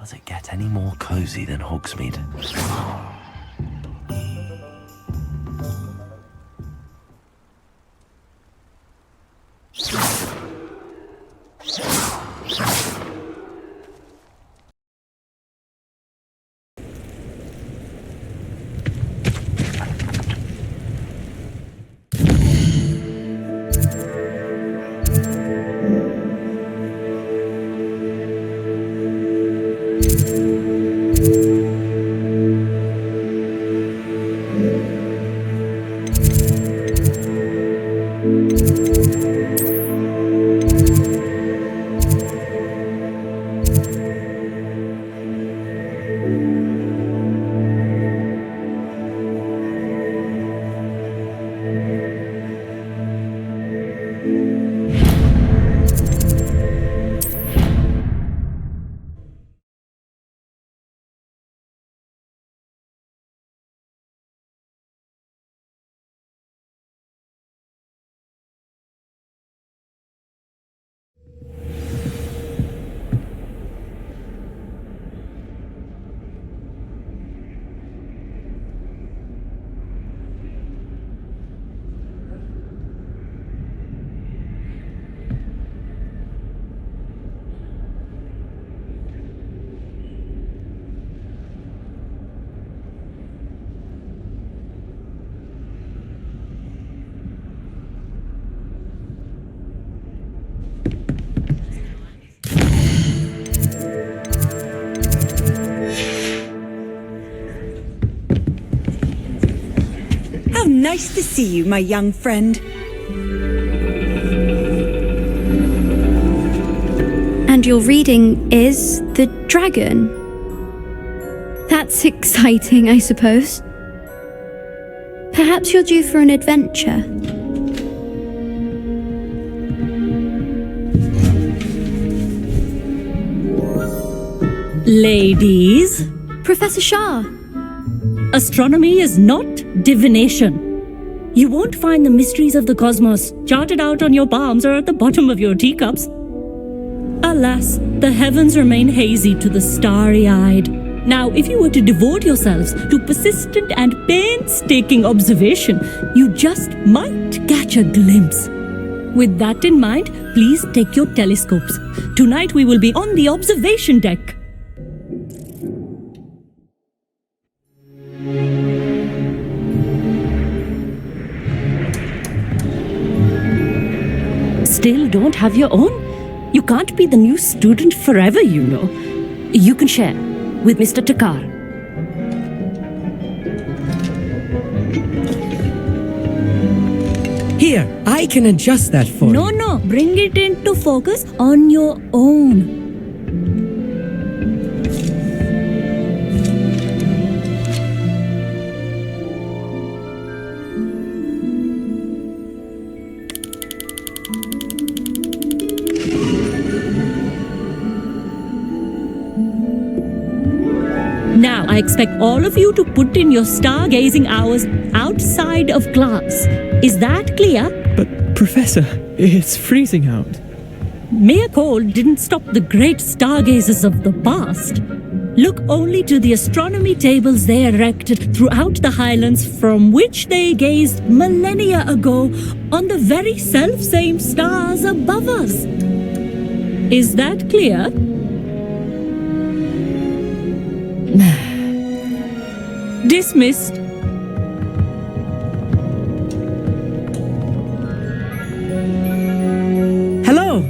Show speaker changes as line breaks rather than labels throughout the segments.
Does it get any more cozy than Hogsmeade?
How nice to see you, my young friend.
And your reading is The Dragon. That's exciting, I suppose. Perhaps you're due for an adventure.
Ladies,
Professor Shah.
astronomy is not divination. You won't find the mysteries of the cosmos charted out on your palms or at the bottom of your teacups. Alas, the heavens remain hazy to the starry-eyed. Now, if you were to devote yourselves to persistent and painstaking observation, you just might catch a glimpse. With that in mind, please take your telescopes. Tonight we will be on the observation deck. Still don't have your own? You can't be the new student forever, you know. You can share with Mr. Takar.
Here, I can adjust that for you.
No, bring it into focus on your own. Now, I expect all of you to put in your stargazing hours outside of class. Is that clear?
But, Professor, it's freezing out.
Mere cold didn't stop the great stargazers of the past. Look only to the astronomy tables they erected throughout the highlands from which they gazed millennia ago on the very self-same stars above us. Is that clear? Dismissed.
Hello.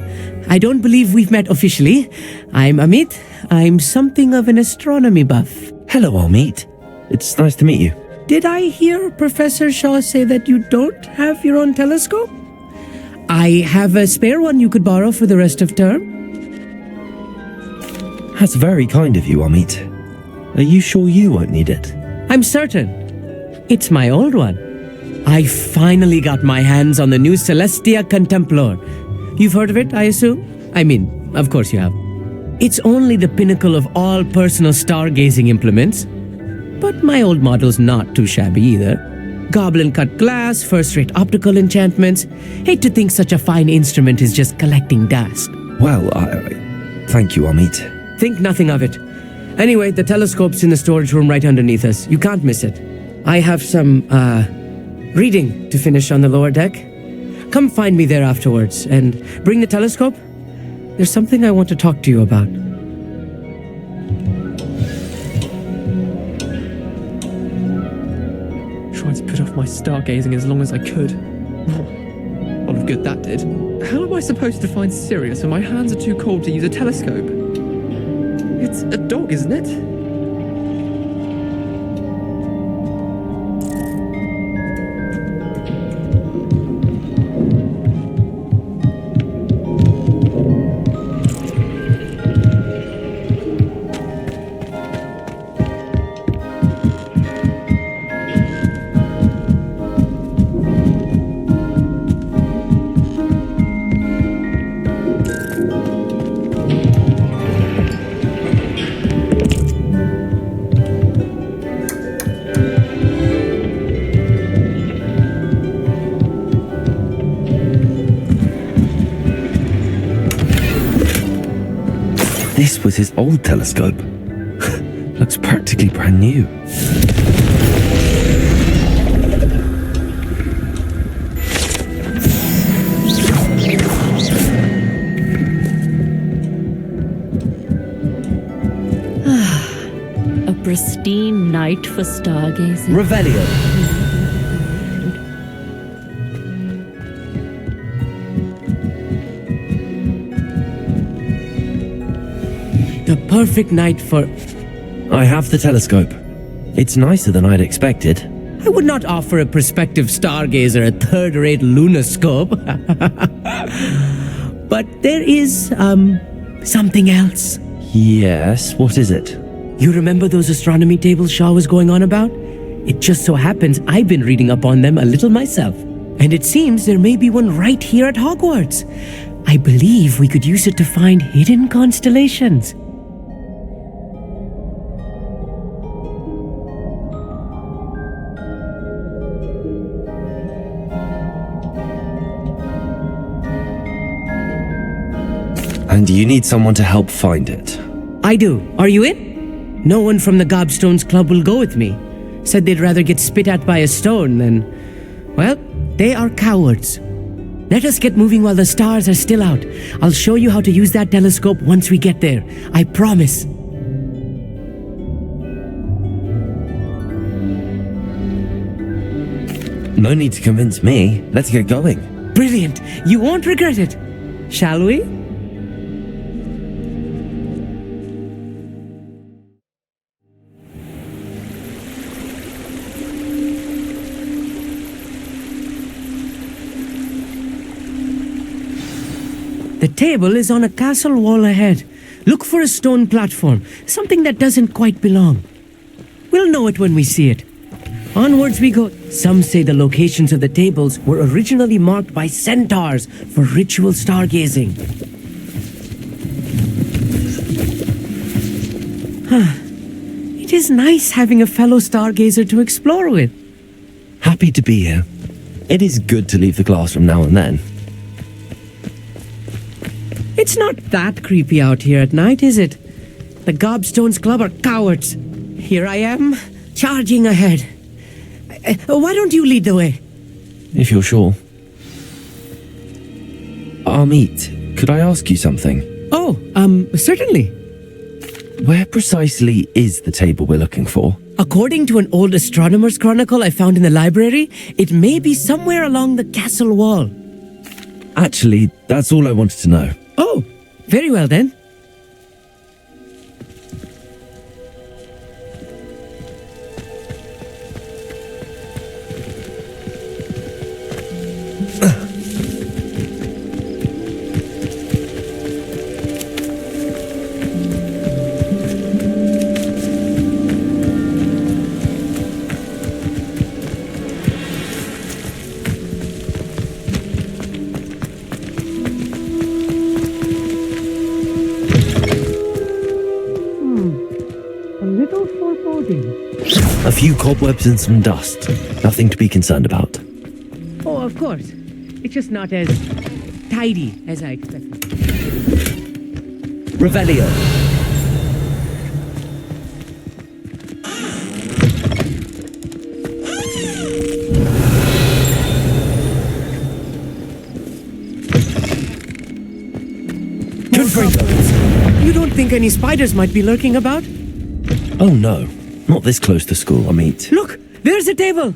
I don't believe we've met officially. I'm Amit. I'm something of an astronomy buff.
Hello, Amit. It's nice to meet you.
Did I hear Professor Shaw say that you don't have your own telescope? I have a spare one you could borrow for the rest of term.
That's very kind of you, Amit. Are you sure you won't need it?
I'm certain. It's my old one. I finally got my hands on the new Celestia Contemplar. You've heard of it, I assume? I mean, of course you have. It's only the pinnacle of all personal stargazing implements. But my old model's not too shabby either. Goblin-cut glass, first-rate optical enchantments. Hate to think such a fine instrument is just collecting dust.
Well, thank you, Amit.
Think nothing of it. Anyway, the telescope's in the storage room right underneath us. You can't miss it. I have some, reading to finish on the lower deck. Come find me there afterwards, and bring the telescope. There's something I want to talk to you about.
Tried to put off my stargazing as long as I could. A lot of good that did. How am I supposed to find Sirius when my hands are too cold to use a telescope? It's a dog, isn't it?
This was his old telescope. Looks practically brand new.
A pristine night for stargazing.
Revelio. The perfect night for...
I have the telescope. It's nicer than I'd expected.
I would not offer a prospective stargazer a third-rate lunoscope. But there is, something else.
Yes, what is it?
You remember those astronomy tables Shaw was going on about? It just so happens I've been reading up on them a little myself. And it seems there may be one right here at Hogwarts. I believe we could use it to find hidden constellations.
And you need someone to help find it.
I do. Are you in? No one from the Gobstones Club will go with me. Said they'd rather get spit at by a stone than... Well, they are cowards. Let us get moving while the stars are still out. I'll show you how to use that telescope once we get there. I promise.
No need to convince me. Let's get going.
Brilliant. You won't regret it. Shall we? The table is on a castle wall ahead. Look for a stone platform, something that doesn't quite belong. We'll know it when we see it. Onwards we go. Some say the locations of the tables were originally marked by centaurs for ritual stargazing. It is nice having a fellow stargazer to explore with.
Happy to be here. It is good to leave the classroom now and then.
It's not that creepy out here at night, is it? The Gobstones Club are cowards. Here I am, charging ahead. Why don't you lead the way?
If you're sure. Amit, could I ask you something?
Oh, certainly.
Where precisely is the table we're looking for?
According to an old astronomer's chronicle I found in the library, it may be somewhere along the castle wall.
Actually, that's all I wanted to know.
Oh, very well then.
A few cobwebs and some dust. Nothing to be concerned about.
Oh, of course. It's just not as tidy as I expected.
Revelio.
for instance. You don't think any spiders might be lurking about?
Oh no, not this close to school, Amit.
Look, there's a table.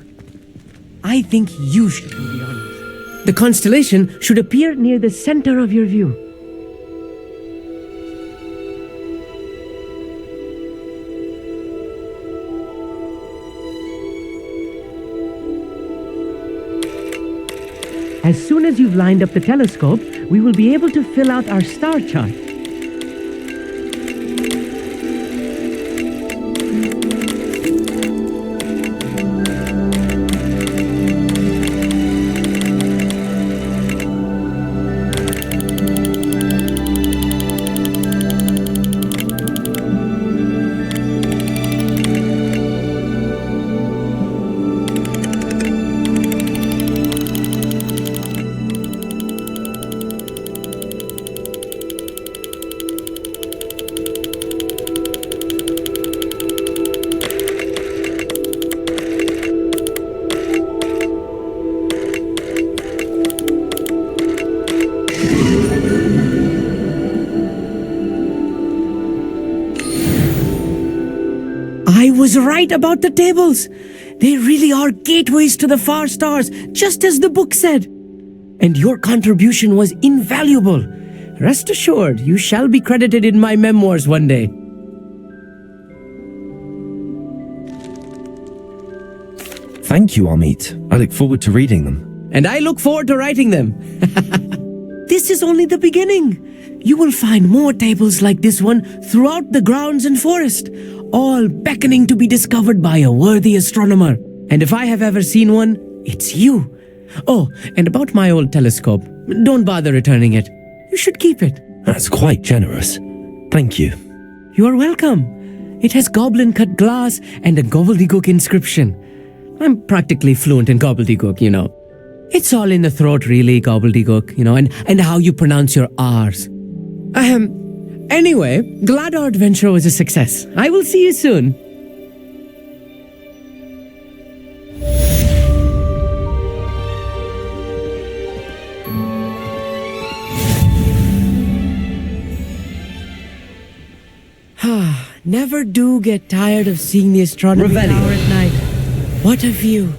I think you should be the honors. The constellation should appear near the center of your view. As soon as you've lined up the telescope, we will be able to fill out our star chart. I was right about the tables. They really are gateways to the far stars, just as the book said. And your contribution was invaluable. Rest assured, you shall be credited in my memoirs one day.
Thank you, Amit. I look forward to reading them.
And I look forward to writing them. This is only the beginning. You will find more tables like this one throughout the grounds and forest, all beckoning to be discovered by a worthy astronomer. And if I have ever seen one, it's you. Oh, and about my old telescope, don't bother returning it. You should keep it.
That's quite generous. Thank you.
You are welcome. It has goblin-cut glass and a gobbledygook inscription. I'm practically fluent in gobbledygook, you know. It's all in the throat, really, gobbledygook, you know, and how you pronounce your R's. Anyway, glad our adventure was a success. I will see you soon. Never do get tired of seeing the astronomy tower at night. What a view.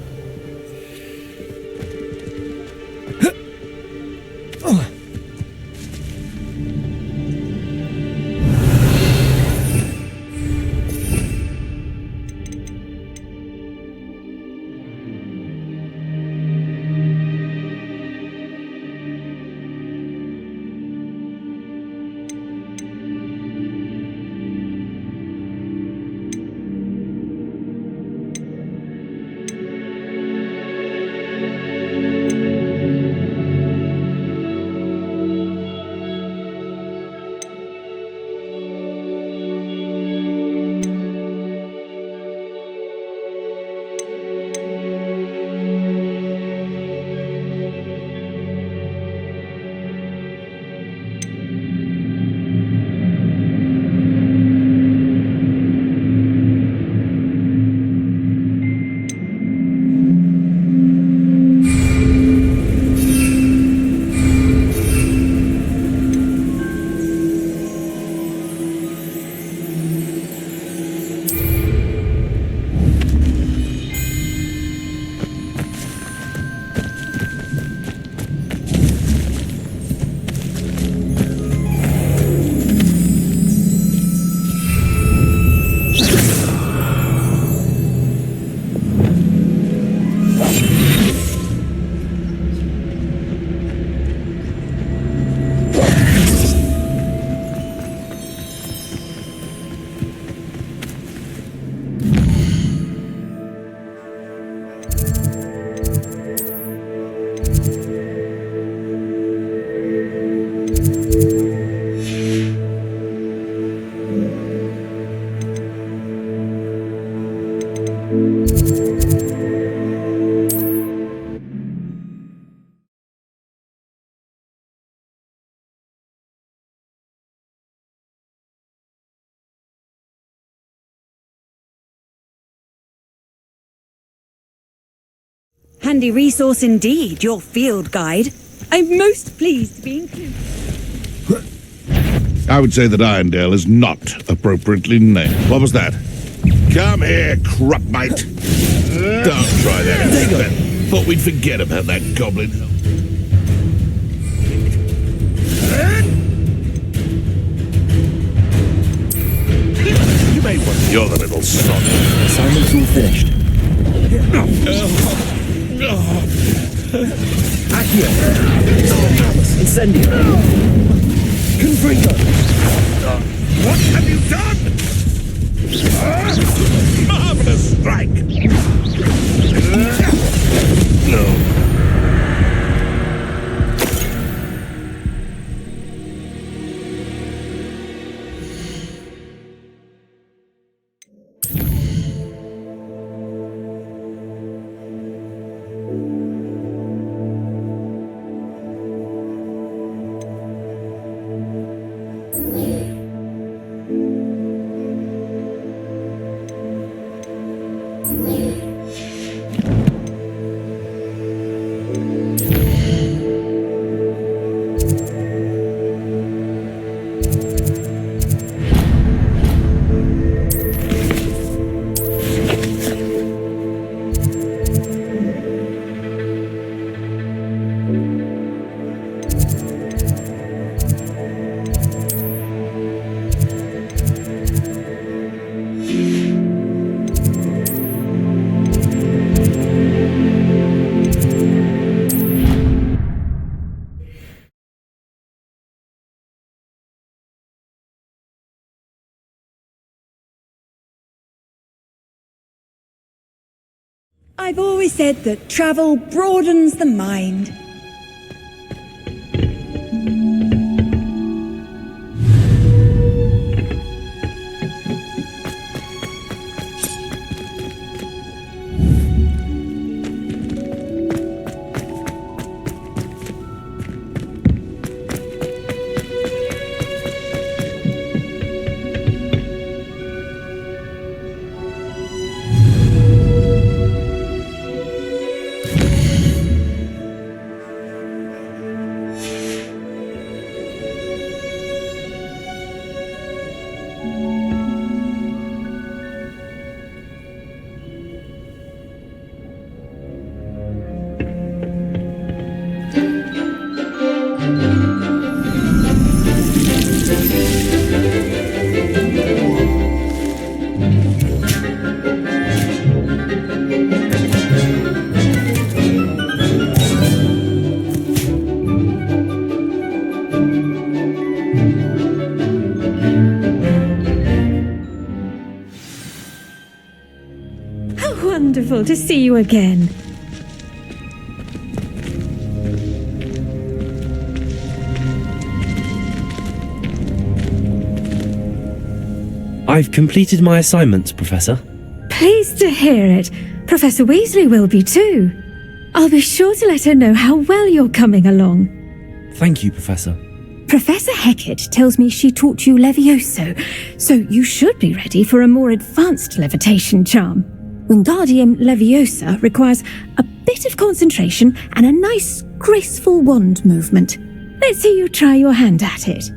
Handy resource indeed, your field guide. I'm most pleased to be included.
I would say that Irondale is not appropriately named. What was that? Come here, crupmite. Don't try that again. Thought we'd forget about that goblin. You may want you're the little sod.
Assignment's all finished. Accio. Incendio. Confringo.
What have you done? Marvelous strike. No.
I've always said that travel broadens the mind.
Wonderful to see you again.
I've completed my assignments, Professor.
Pleased to hear it. Professor Weasley will be too. I'll be sure to let her know how well you're coming along.
Thank you, Professor.
Professor Hecat tells me she taught you Levioso, so you should be ready for a more advanced levitation charm. Wingardium Leviosa requires a bit of concentration and a nice, graceful wand movement. Let's see you try your hand at it.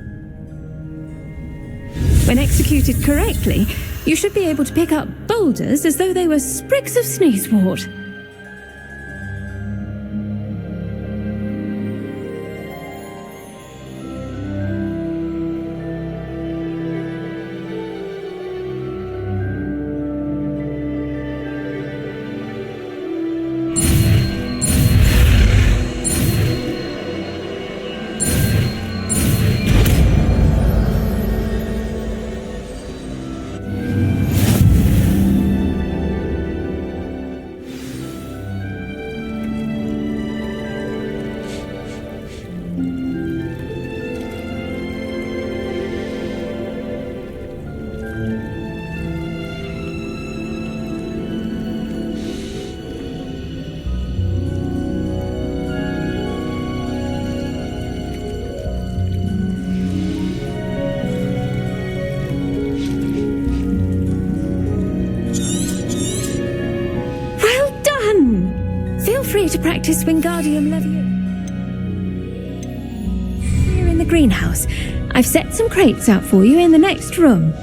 When executed correctly, you should be able to pick up boulders as though they were sprigs of sneezewort. Free to practice Wingardium Leviosa here in the greenhouse. I've set some crates out for you in the next room.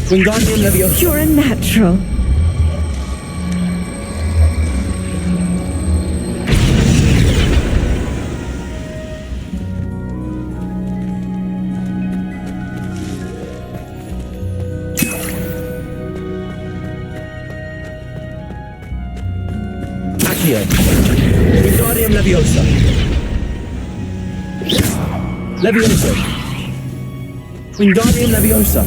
Wingardium Leviosa.
You're a natural.
Accio. Wingardium Leviosa. Leviosa. Wingardium Leviosa.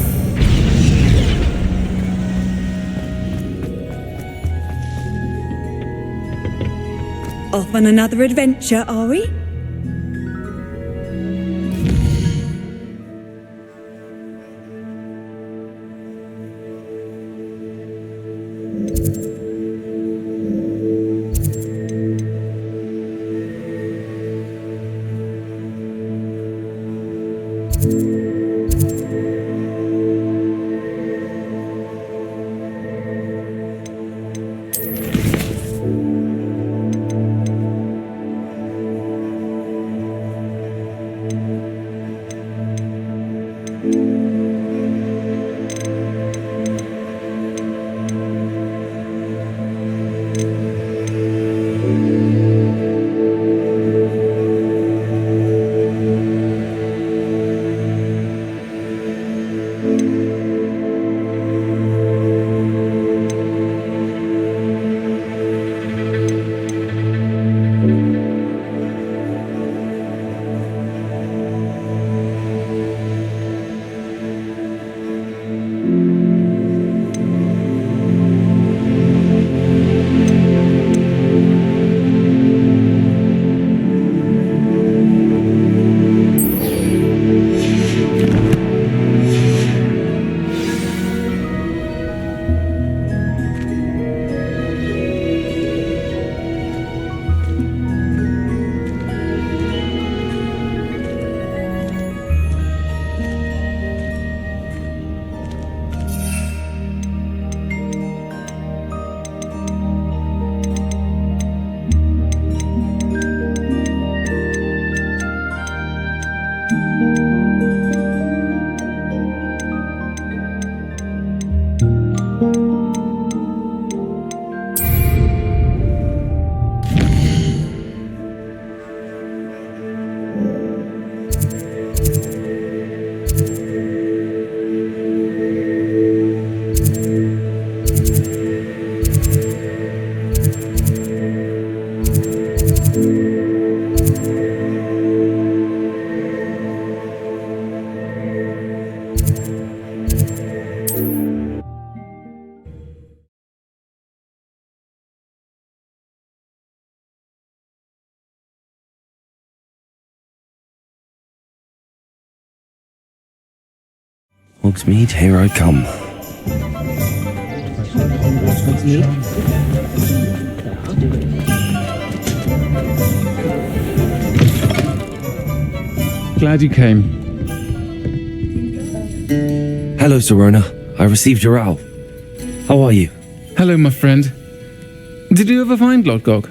Off on another adventure, are we?
Hogsmeade, here I come.
Glad you came.
Hello, Serona. I received your owl. How are you?
Hello, my friend. Did you ever find Lodgok?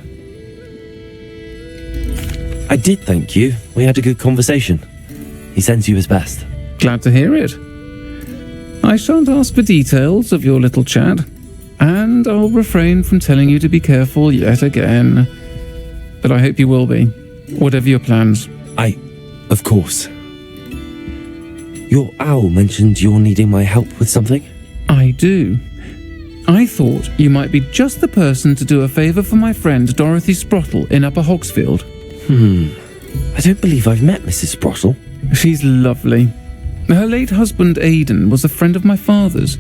I did, thank you. We had a good conversation. He sends you his best.
Glad to hear it. I shan't ask for details of your little chat, and I'll refrain from telling you to be careful yet again. But I hope you will be, whatever your plans.
Of course. Your owl mentioned you're needing my help with something?
I do. I thought you might be just the person to do a favour for my friend Dorothy Sprottle in Upper Hogsfield.
I don't believe I've met Mrs. Sprottle.
She's lovely. Her late husband Aidan was a friend of my father's.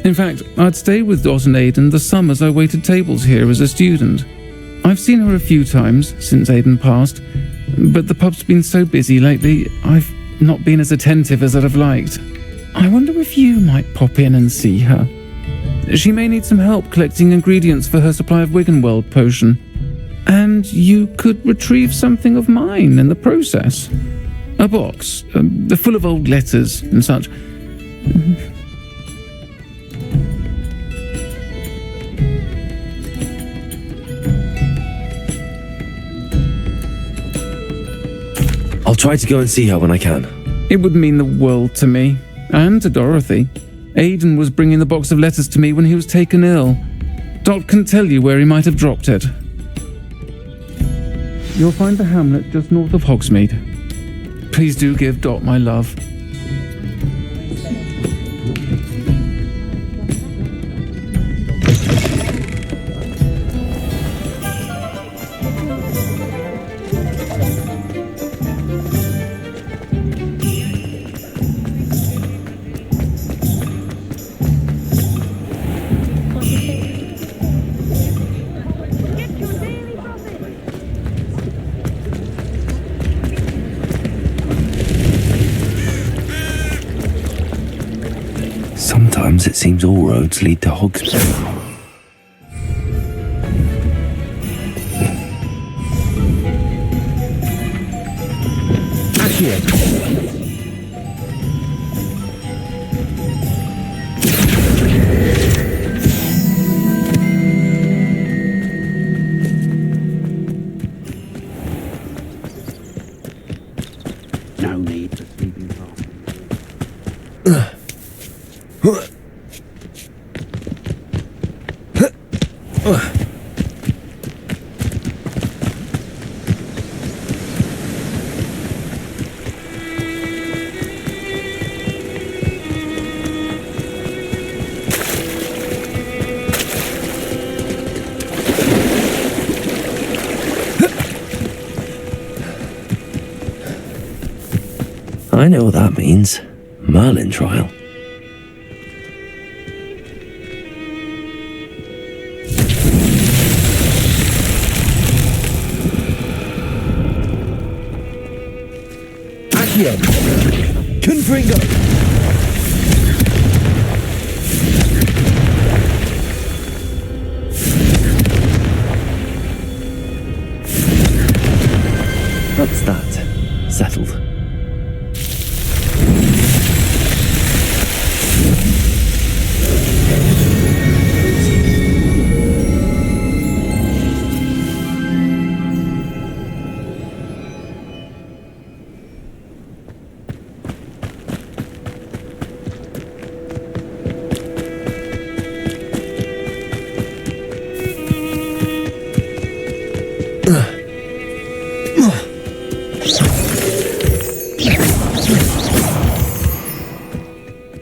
In fact, I'd stay with Dot and Aidan the summers I waited tables here as a student. I've seen her a few times since Aidan passed, but the pub's been so busy lately, I've not been as attentive as I'd have liked. I wonder if you might pop in and see her. She may need some help collecting ingredients for her supply of Wiggenweld potion, and you could retrieve something of mine in the process. A box, full of old letters and such.
try to go and see her when I can.
It would mean the world to me, and to Dorothy. Aidan was bringing the box of letters to me when he was taken ill. Dot can tell you where he might have dropped it. You'll find the hamlet just north of Hogsmeade. Please do give Dot my love.
Sometimes it seems all roads lead to Hogsmeade.
No need for sleeping fast.
I know what that means. Merlin trial. Accio! Confringo! That's that. Settled.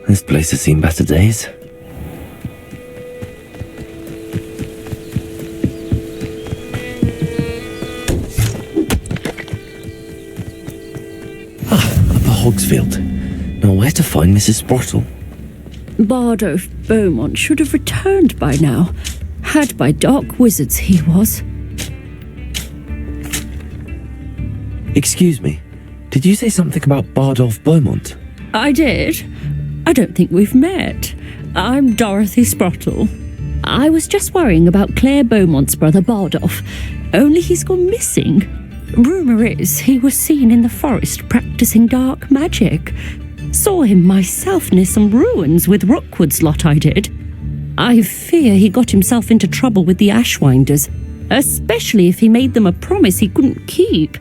This place has seen better days. Upper Hogsfield. Now where to find Mrs. Sprottle?
Bardolph Beaumont should have returned by now. Had by dark wizards he was.
Excuse me, did you say something about Bardolph Beaumont?
I did. I don't think we've met. I'm Dorothy Sprottle. I was just worrying about Claire Beaumont's brother Bardolph, only he's gone missing. Rumour is he was seen in the forest practicing dark magic. Saw him myself near some ruins with Rookwood's lot I did. I fear he got himself into trouble with the Ashwinders, especially if he made them a promise he couldn't keep.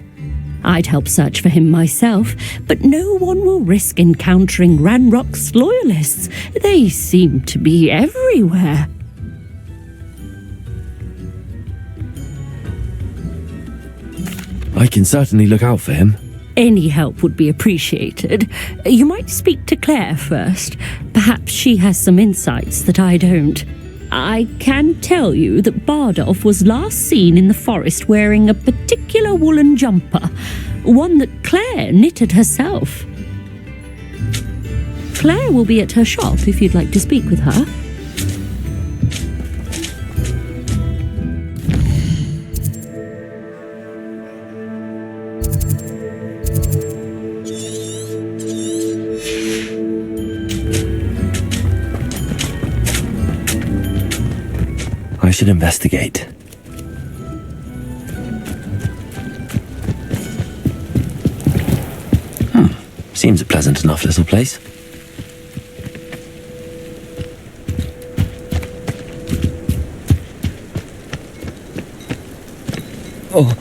I'd help search for him myself, but no one will risk encountering Ranrock's loyalists. They seem to be everywhere.
I can certainly look out for him.
Any help would be appreciated. You might speak to Claire first. Perhaps she has some insights that I don't. I can tell you that Bardolph was last seen in the forest wearing a particular woolen jumper, one that Claire knitted herself. Claire will be at her shop if you'd like to speak with her.
I should investigate. Seems a pleasant enough little place. Oh.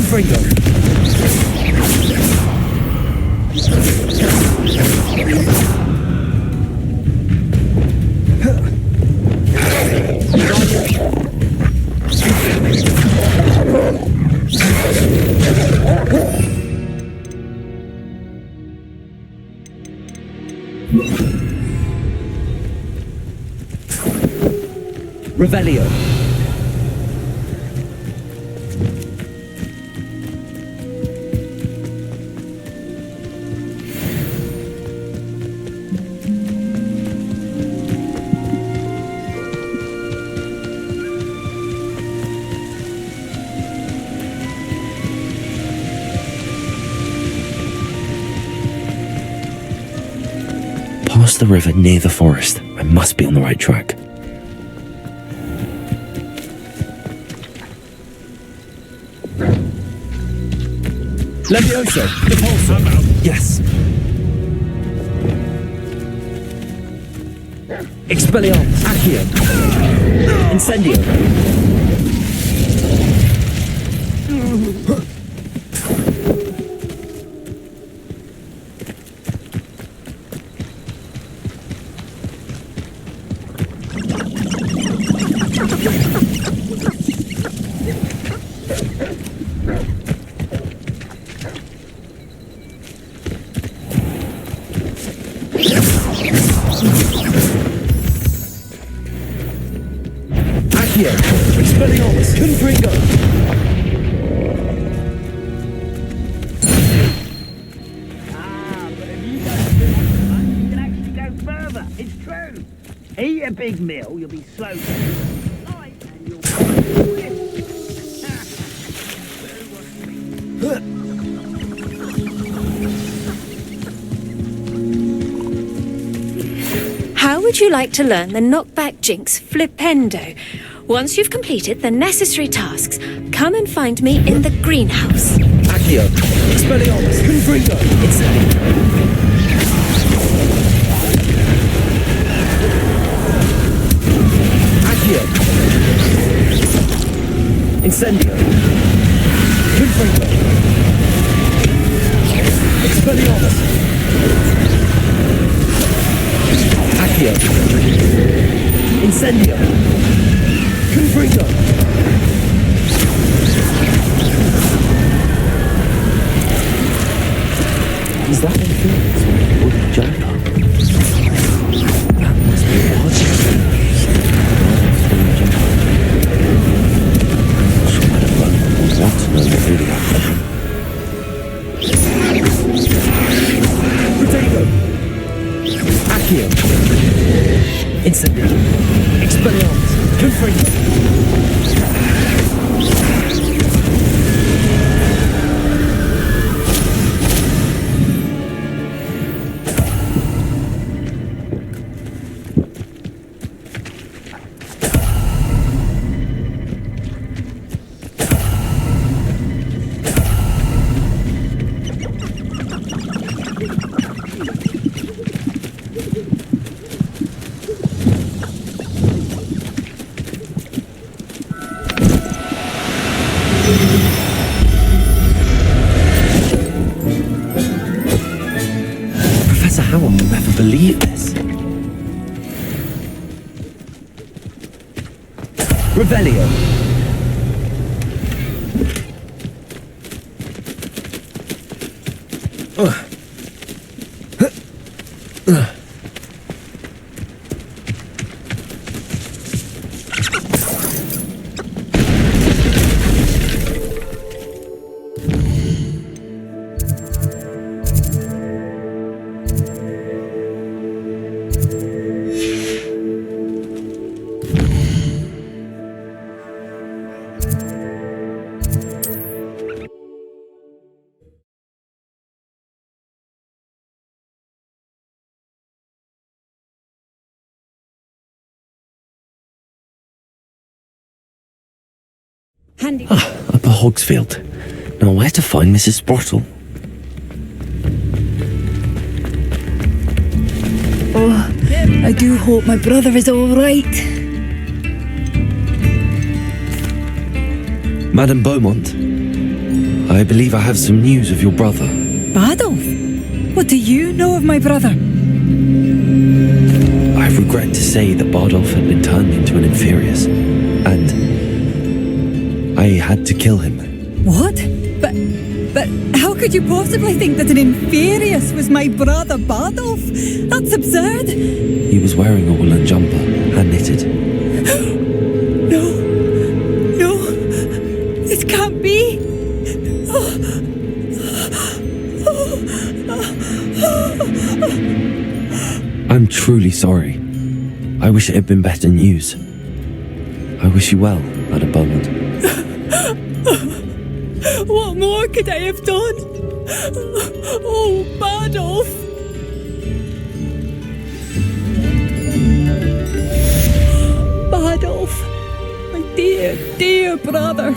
Confringo. Revelio. Past the river near the forest. I must be on the right track. Levioso, Repulsor. Yes. Expelliarmus. Accio. Incendio. Accio. Expelliarmus. Confringo.
It's true. Eat a big meal, you'll be slow.
How would you like to learn the knockback jinx Flipendo? Once you've completed the necessary tasks, come and find me in the greenhouse.
Accio. Expelliarmus. Confringo. Incendio. Accio. Incendio. Confringo. Expelliarmus. Accio. Incendio. Confringo. Is that Infinity or the Joker? That must be want to know what really happened. Potato! Accio! Incendio! Expelliarmus! Confringo! Professor Howell will never believe this. Revelio.
Handy.
Upper Hogsfield. Now where to find Mrs. Sprottle?
Oh, I do hope my brother is all right.
Madame Beaumont. I believe I have some news of your brother.
Bardolph? What do you know of my brother?
I regret to say that Bardolph had been turned into an Inferius, and I had to kill him.
What? But how could you possibly think that an Inferius was my brother Bardolph? That's absurd.
He was wearing a woolen jumper, hand-knitted.
No, this can't be.
I'm truly sorry. I wish it had been better news. I wish you well, Madam Beaumont.
What more could I have done? Oh, Bardolph! Bardolph, my dear, dear brother.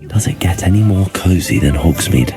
Does it get any more cozy than Hogsmeade?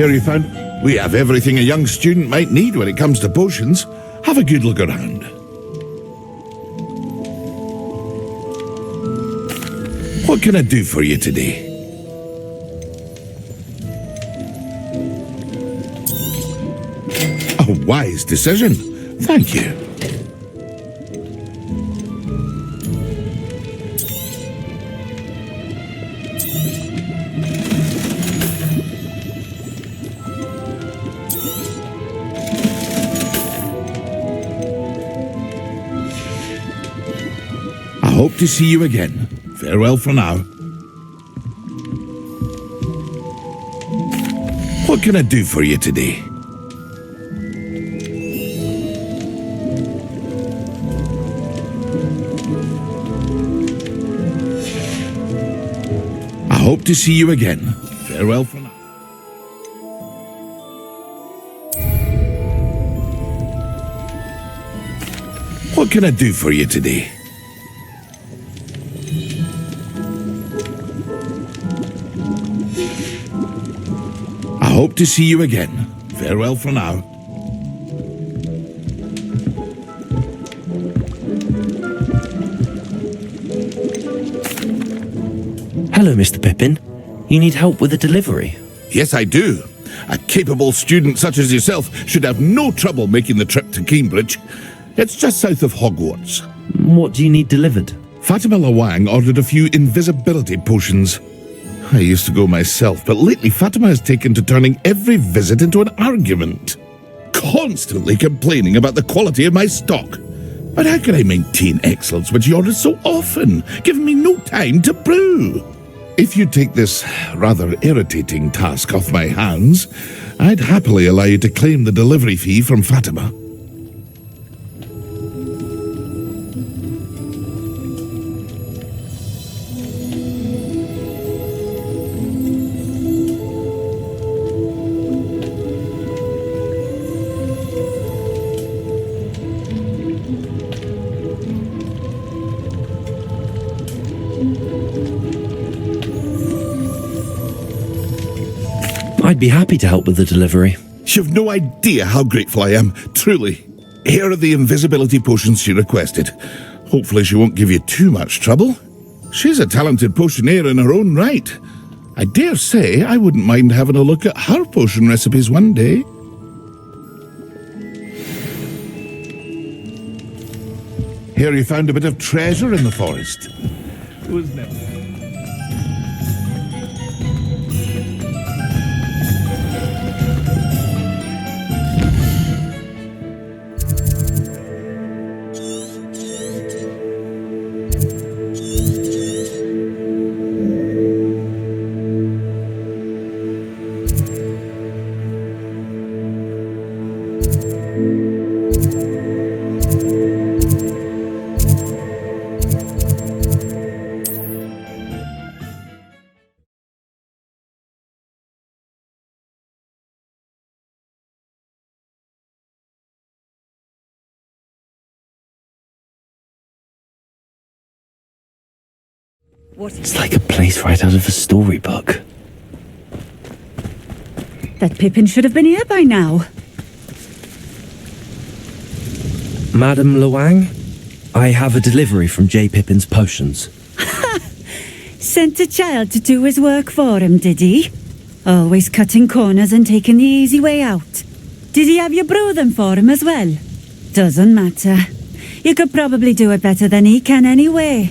Here you found. We have everything a young student might need when it comes to potions. Have a good look around. What can I do for you today? A wise decision. Thank you. I hope to see you again. Farewell for now. What can I do for you today? I hope to see you again. Farewell for now. What can I do for you today? I hope to see you again. Farewell for now.
Hello, Mr. Pippin. You need help with a delivery?
Yes, I do. A capable student such as yourself should have no trouble making the trip to Cambridge. It's just south of Hogwarts.
What do you need delivered?
Fatima Lawang ordered a few invisibility potions. I used to go myself, but lately Fatima has taken to turning every visit into an argument. Constantly complaining about the quality of my stock. But how can I maintain excellence when she orders so often, giving me no time to brew? If you take this rather irritating task off my hands, I'd happily allow you to claim the delivery fee from Fatima.
I'd be happy to help with the delivery.
You've no idea how grateful I am, truly. Here are the invisibility potions she requested. Hopefully she won't give you too much trouble. She's a talented potioneer in her own right. I dare say I wouldn't mind having a look at her potion recipes one day. Here you found a bit of treasure in the forest. Was never.
It's like a place right out of a storybook.
That Pippin should have been here by now.
Madam Lawang, I have a delivery from J. Pippin's potions.
Sent a child to do his work for him, did he? Always cutting corners and taking the easy way out. Did he have you brew them for him as well? Doesn't matter. You could probably do it better than he can anyway.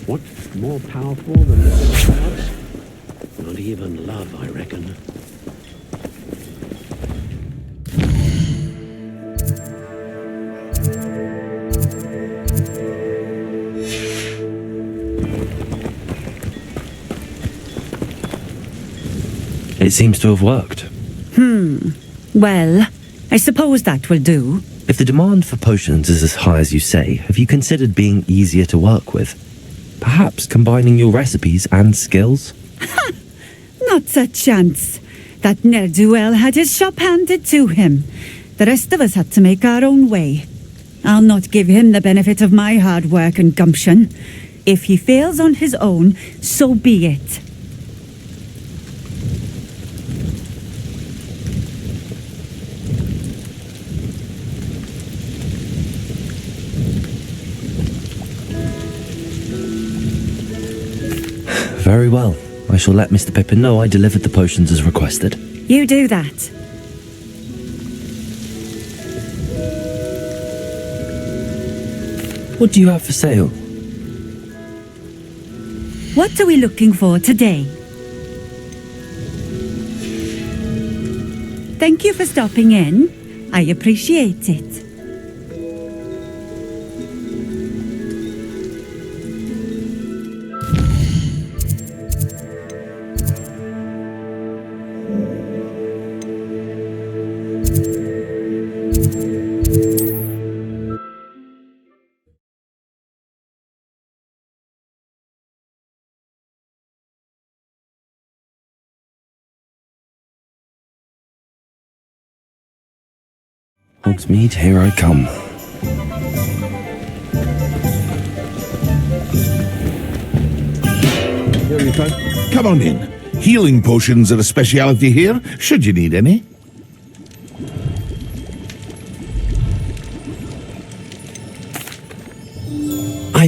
What's more powerful than the clouds? Not even love, I reckon.
It seems to have worked.
Well, I suppose that will do.
If the demand for potions is as high as you say, have you considered being easier to work with? Perhaps combining your recipes and skills?
Not a chance. That ne'er-do-well had his shop handed to him. The rest of us had to make our own way. I'll not give him the benefit of my hard work and gumption. If he fails on his own, so be it.
Very well. I shall let Mr. Pippin know I delivered the potions as requested.
You do that.
What do you have for sale?
What are we looking for today? Thank you for stopping in. I appreciate it.
Hogsmeade, here I come.
Here you go. Come on in. Healing potions are a speciality here, should you need any.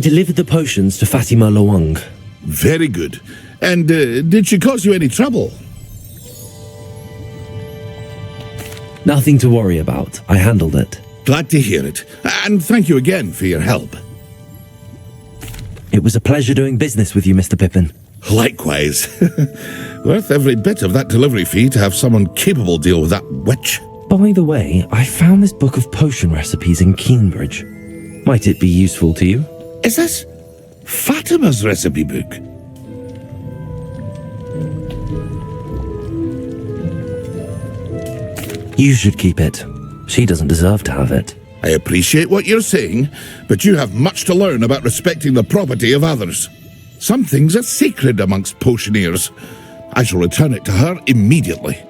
delivered the potions to Fatima Lawang.
Very good. And did she cause you any trouble?
Nothing to worry about. I handled it.
Glad to hear it. And thank you again for your help.
It was a pleasure doing business with you, Mr. Pippin.
Likewise. Worth every bit of that delivery fee to have someone capable deal with that witch.
By the way, I found this book of potion recipes in Keenbridge. Might it be useful to you?
Is this Fatima's recipe book?
You should keep it. She doesn't deserve to have it.
I appreciate what you're saying, but you have much to learn about respecting the property of others. Some things are sacred amongst potioneers. I shall return it to her immediately.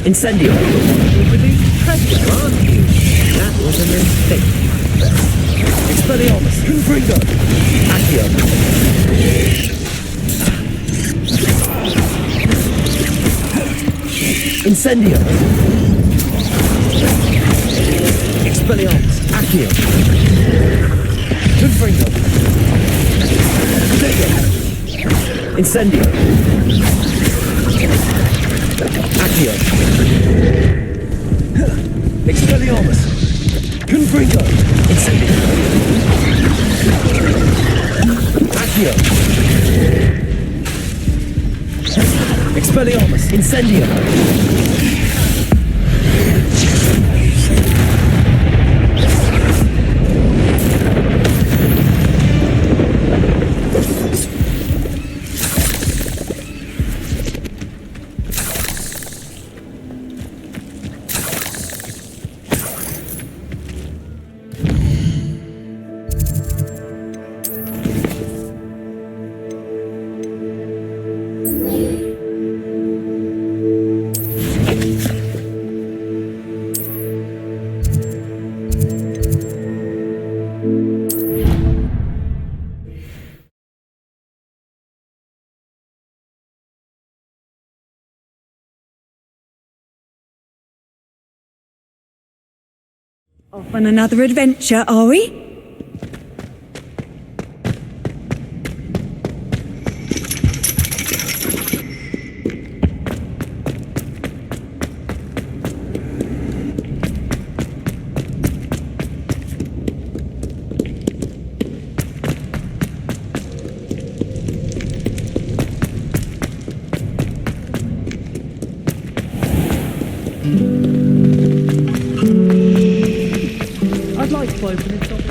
Incendio!
You're beneath pressure, aren't you? That was a mistake.
Expelliarmus! Confringo! Accio! Incendio! Expelliarmus! Accio! Confringo! Incendio! Accio! Expelliarmus! Confringo! Incendio! Accio! Expelliarmus! Incendio!
Off on another adventure, are we?
I'd like 5 minutes of it.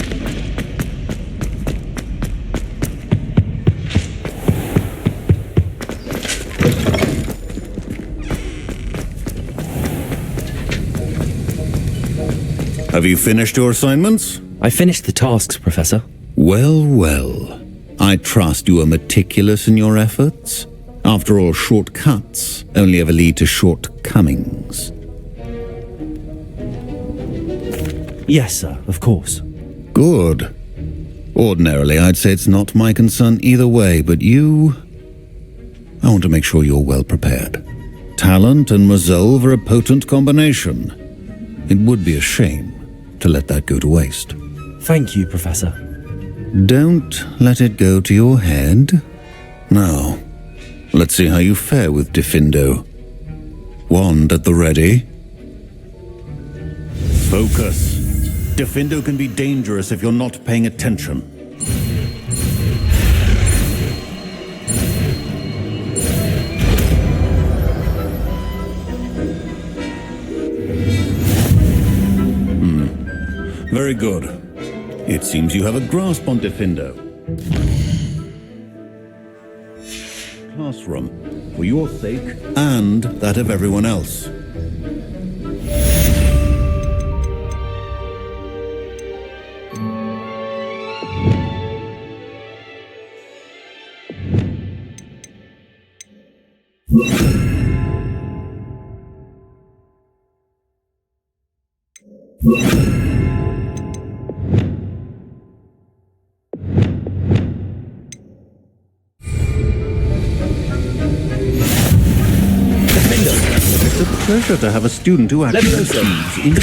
Have you finished your assignments?
I finished the tasks, Professor.
Well, well. I trust you are meticulous in your efforts. After all, shortcuts only ever lead to shortcomings.
Yes, sir, of course.
Good. Ordinarily, I'd say it's not my concern either way, but you... I want to make sure you're well prepared. Talent and resolve are a potent combination. It would be a shame to let that go to waste.
Thank you, Professor.
Don't let it go to your head. Now, let's see how you fare with Diffindo. Wand at the ready. Focus. Diffindo can be dangerous if you're not paying attention. Very good. It seems you have a grasp on Diffindo. Classroom, for your sake and that of everyone else. It's a pleasure to have a student who actually achieves in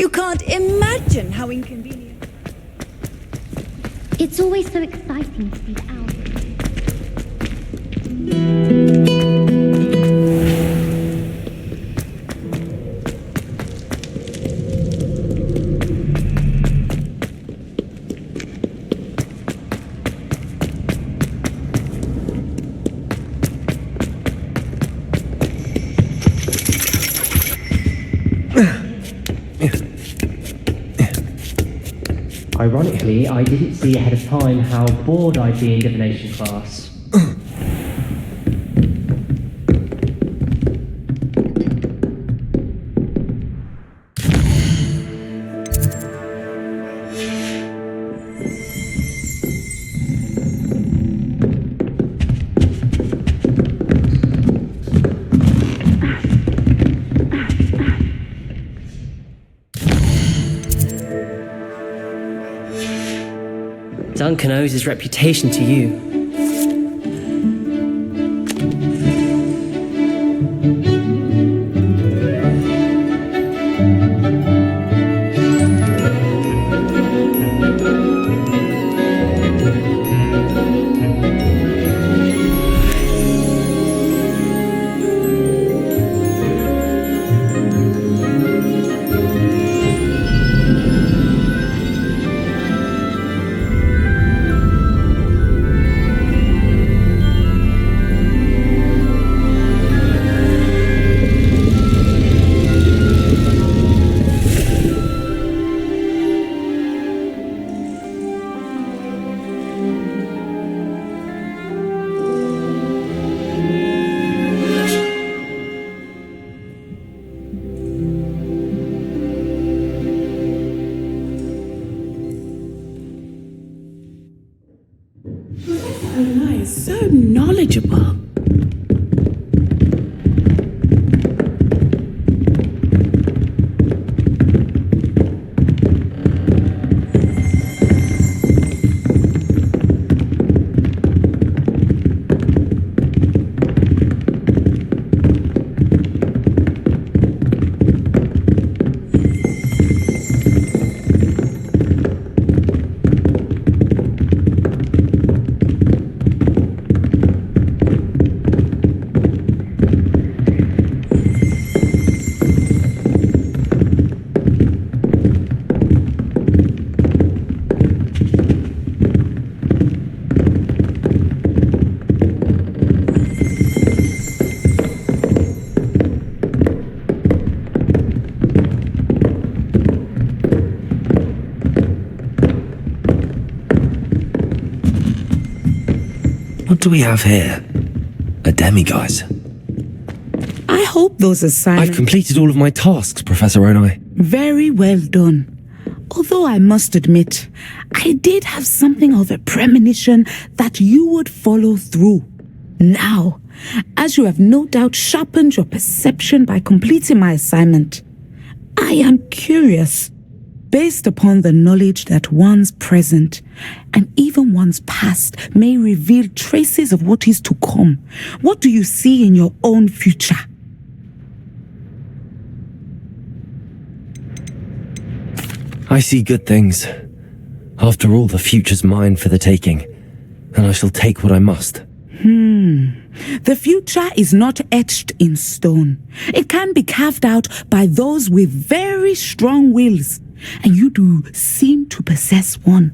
You can't imagine how inconvenient.
It's always so exciting to see the owl.
Ironically, I didn't see ahead of time how bored I'd be in divination class. Duncan owes his reputation to you.
Talana is so knowledgeable.
What do we have here? A demiguise.
I hope those assignments...
I've completed all of my tasks, Professor Onai.
Very well done. Although I must admit, I did have something of a premonition that you would follow through. Now, as you have no doubt sharpened your perception by completing my assignment, I am curious, based upon the knowledge that one's present and even one's past may reveal traces of what is to come. What do you see in your own future?
I see good things. After all, the future's mine for the taking, and I shall take what I must.
The future is not etched in stone. It can be carved out by those with very strong wills, and you do seem to possess one.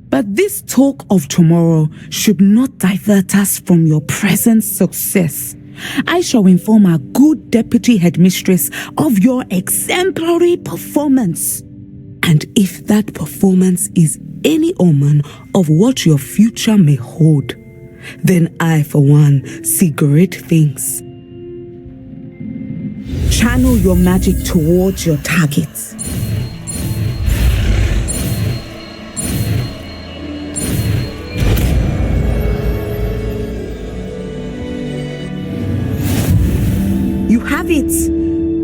But this talk of tomorrow should not divert us from your present success. I shall inform our good deputy headmistress of your exemplary performance. And if that performance is any omen of what your future may hold, then I, for one, see great things. Channel your magic towards your targets. You have it.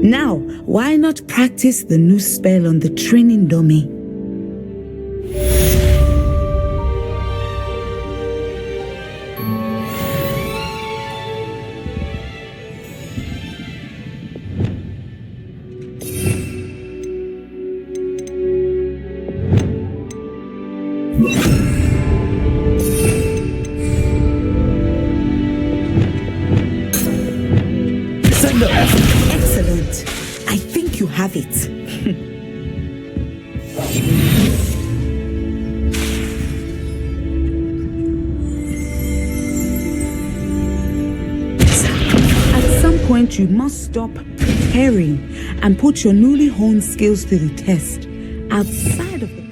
Now, why not practice the new spell on the training dummy? Excellent. I think you have it. At some point, you must stop preparing and put your newly honed skills to the test outside of the...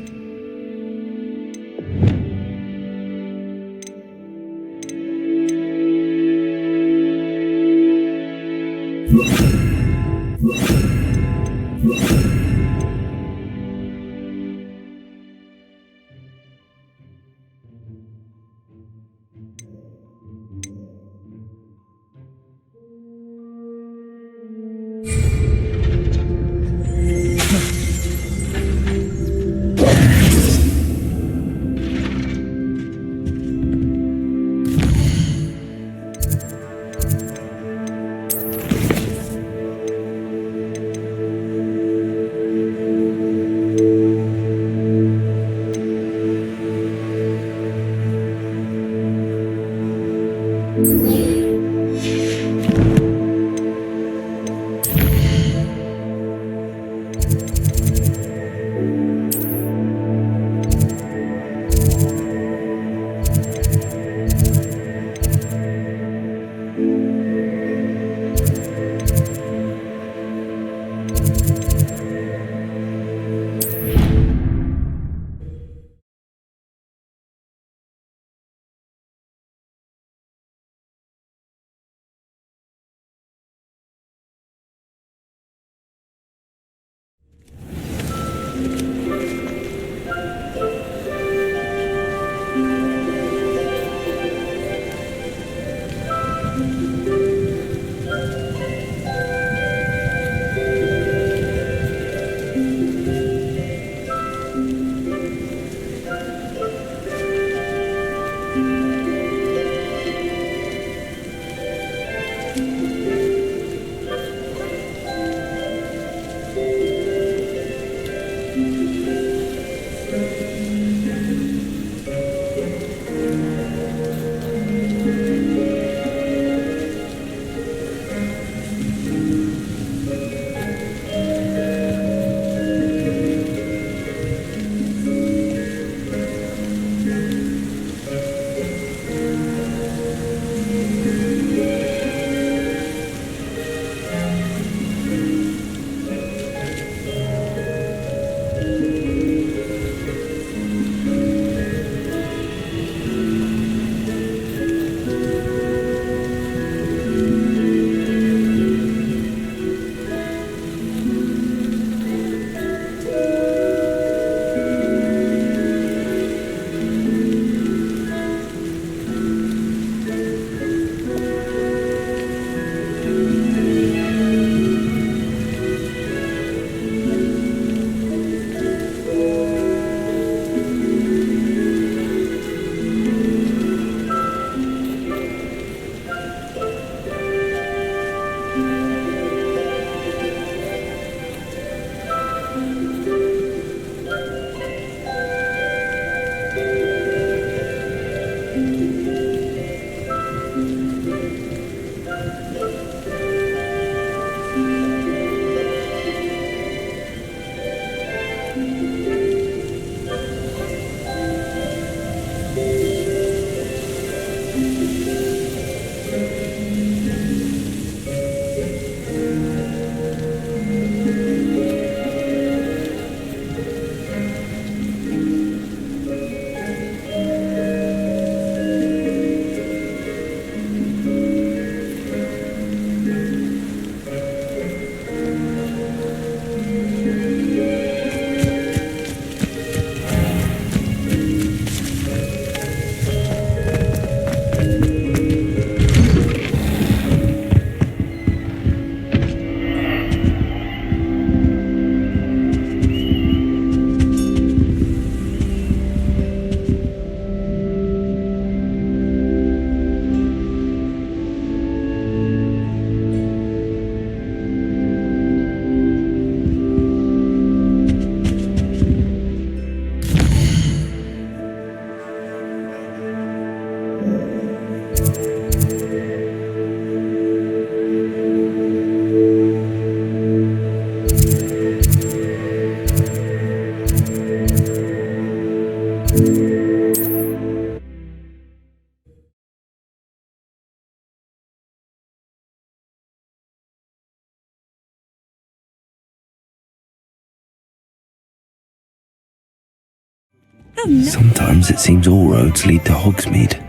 Sometimes it seems all roads lead to Hogsmeade.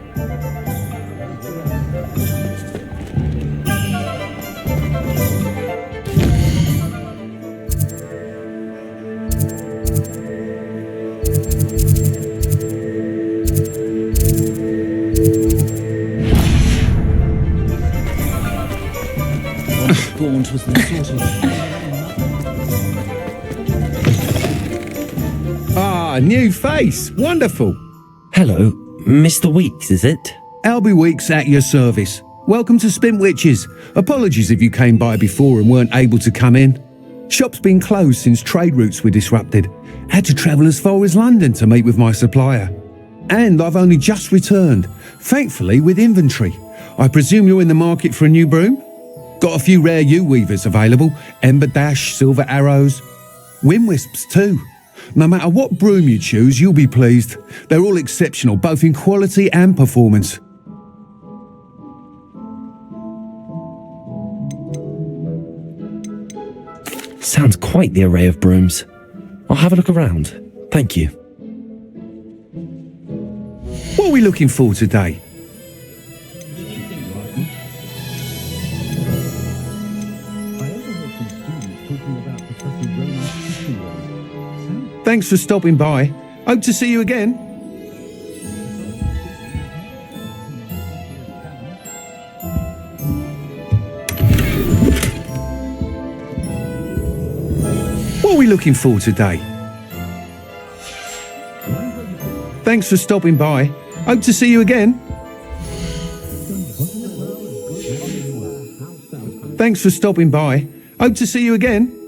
Gaunt was the sort of...
Ah, new face. Wonderful.
Hello, Mr. Weeks, is it?
Albie Weeks at your service. Welcome to Spintwitches. Apologies if you came by before and weren't able to come in. Shop's been closed since trade routes were disrupted. Had to travel as far as London to meet with my supplier. And I've only just returned, thankfully with inventory. I presume you're in the market for a new broom? Got a few rare yew-weavers available, Ember Dash, Silver Arrows, Wind Wisps too. No matter what broom you choose, you'll be pleased. They're all exceptional, both in quality and performance.
Sounds quite the array of brooms. I'll have a look around. Thank you.
What are we looking for today? Thanks for stopping by. Hope to see you again. What are we looking for today? Thanks for stopping by. Hope to see you again. Thanks for stopping by. Hope to see you again.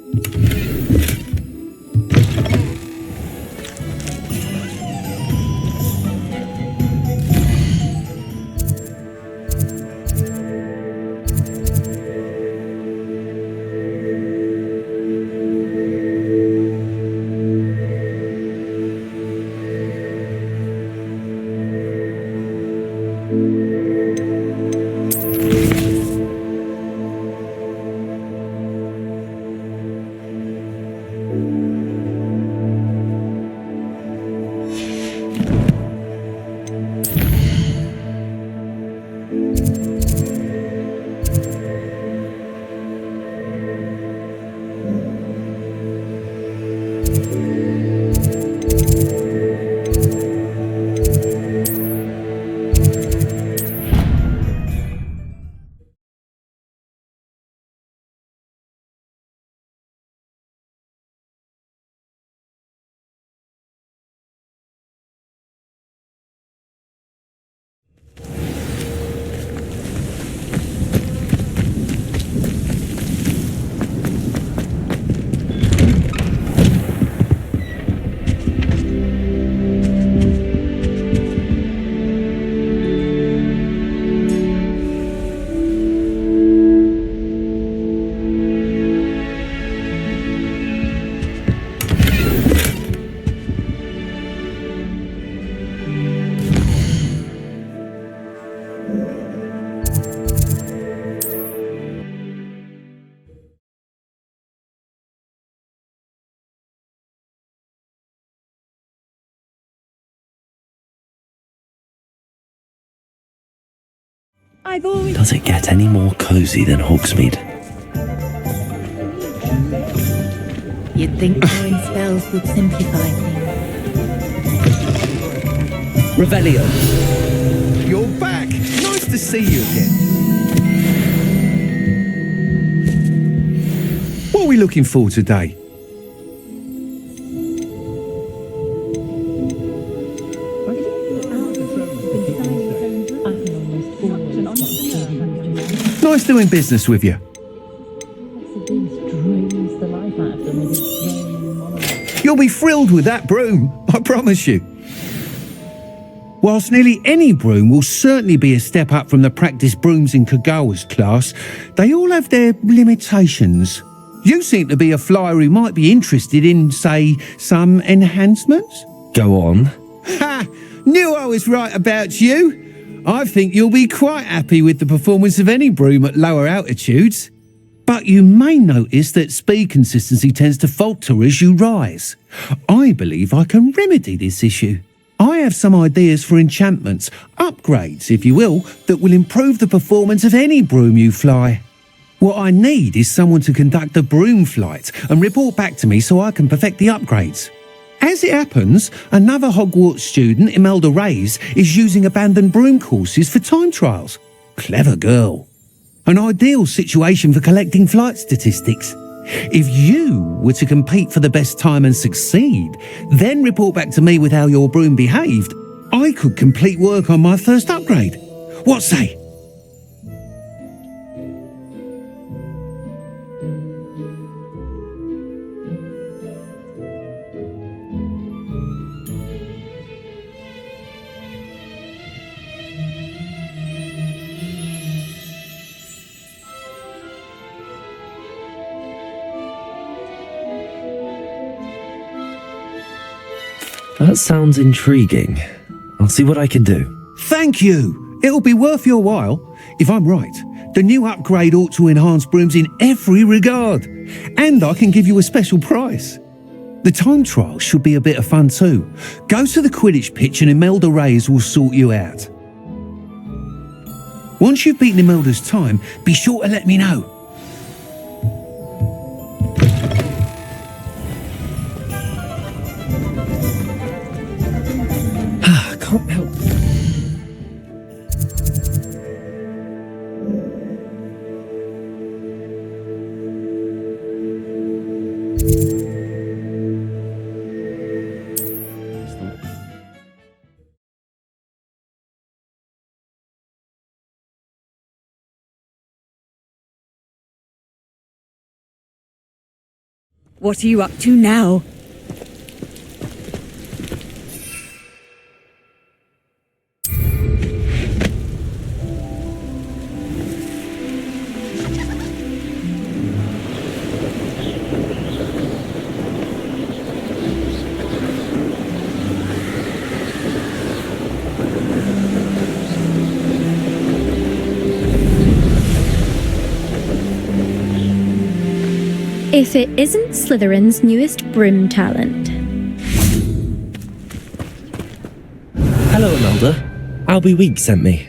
I've always...
Does it get any more cozy than Hogsmeade?
You'd think knowing spells would simplify things.
Revelio. You're back. Nice to see you again. What are we looking for today? Nice doing business with you. You'll be thrilled with that broom, I promise you. Whilst nearly any broom will certainly be a step up from the practice brooms in Kagawa's class, they all have their limitations. You seem to be a flyer who might be interested in, say, some enhancements?
Go on.
Ha! Knew I was right about you. I think you'll be quite happy with the performance of any broom at lower altitudes. But you may notice that speed consistency tends to falter as you rise. I believe I can remedy this issue. I have some ideas for enchantments, upgrades if you will, that will improve the performance of any broom you fly. What I need is someone to conduct a broom flight and report back to me so I can perfect the upgrades. As it happens, another Hogwarts student, Imelda Reyes, is using abandoned broom courses for time trials. Clever girl. An ideal situation for collecting flight statistics. If you were to compete for the best time and succeed, then report back to me with how your broom behaved, I could complete work on my first upgrade. What say?
That sounds intriguing. I'll see what I can do.
Thank you. It'll be worth your while. If I'm right, the new upgrade ought to enhance brooms in every regard. And I can give you a special price. The time trial should be a bit of fun too. Go to the Quidditch pitch and Imelda Reyes will sort you out. Once you've beaten Imelda's time, be sure to let me know.
Can't help
What are you up to now?
If it isn't Slytherin's newest broom talent.
Hello, Imelda. Albie Week sent me.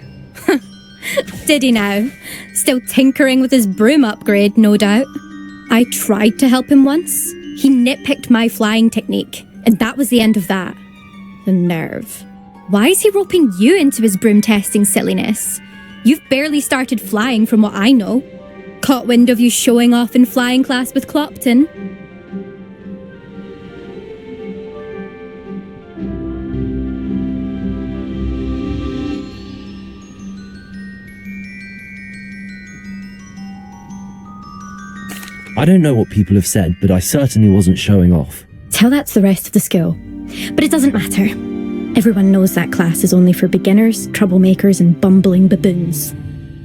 Did he now? Still tinkering with his broom upgrade, no doubt. I tried to help him once. He nitpicked my flying technique, and that was the end of that. The nerve. Why is he roping you into his broom testing silliness? You've barely started flying from what I know. Caught wind of you showing off in flying class with Clopton.
I don't know what people have said, but I certainly wasn't showing off.
Tell that to the rest of the school. But it doesn't matter. Everyone knows that class is only for beginners, troublemakers, and bumbling baboons.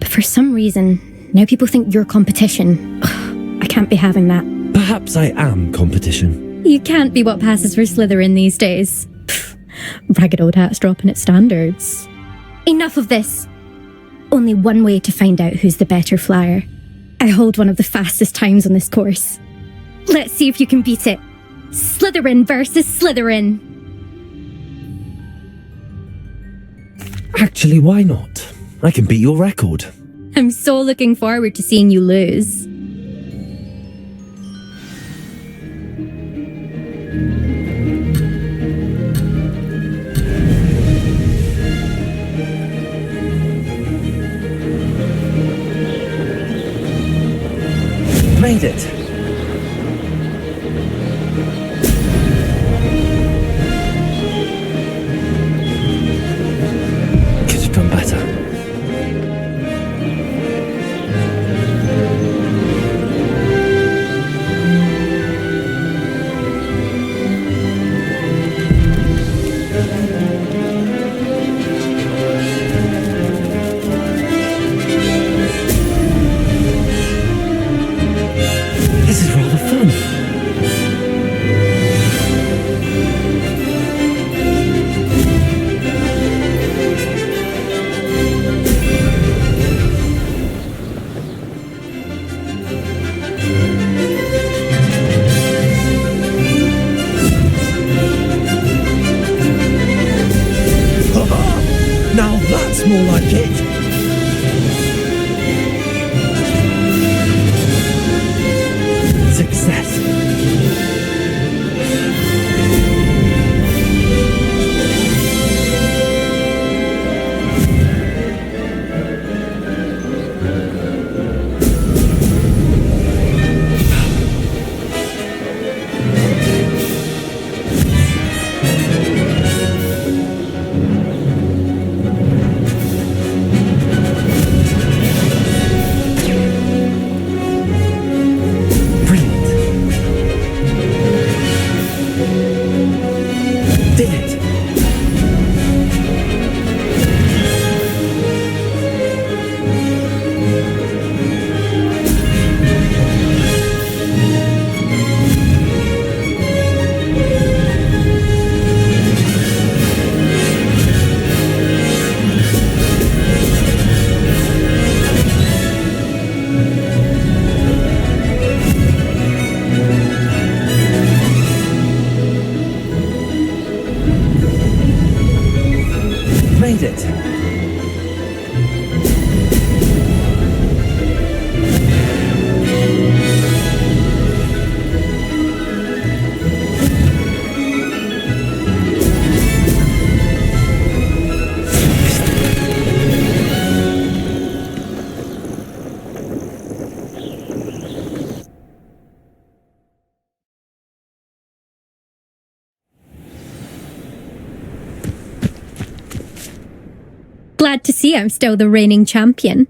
But for some reason, now people think you're competition. Ugh, I can't be having that.
Perhaps I am competition.
You can't be what passes for Slytherin these days. Pfft, ragged old hat's dropping its standards. Enough of this. Only one way to find out who's the better flyer. I hold one of the fastest times on this course. Let's see if you can beat it. Slytherin versus Slytherin.
Actually, why not? I can beat your record.
I'm so looking forward to seeing you lose.
Made it. Could have done better. This is rather fun. Now that's more like it. Success. Did it. Made it.
Glad to see I'm still the reigning champion.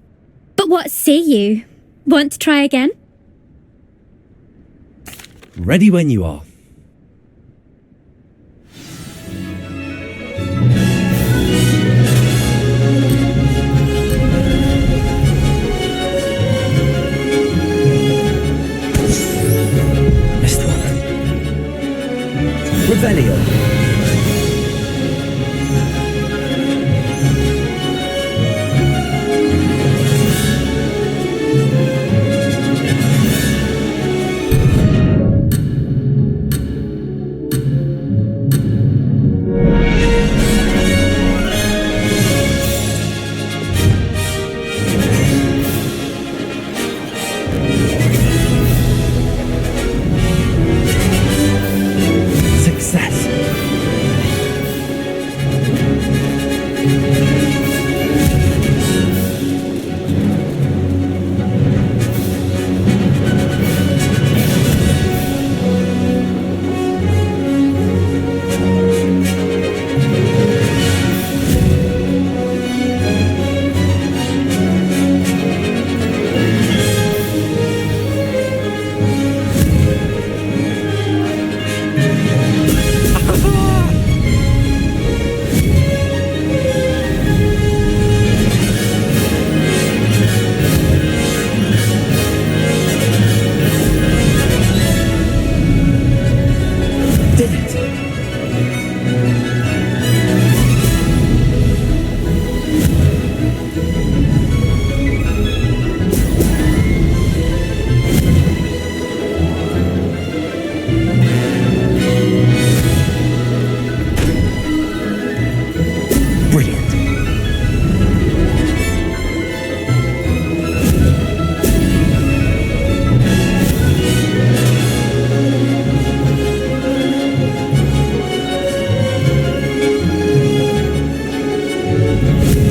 But what say you? Want to try again?
Ready when you are. Missed one. Revelio. Success. Did it. Brilliant.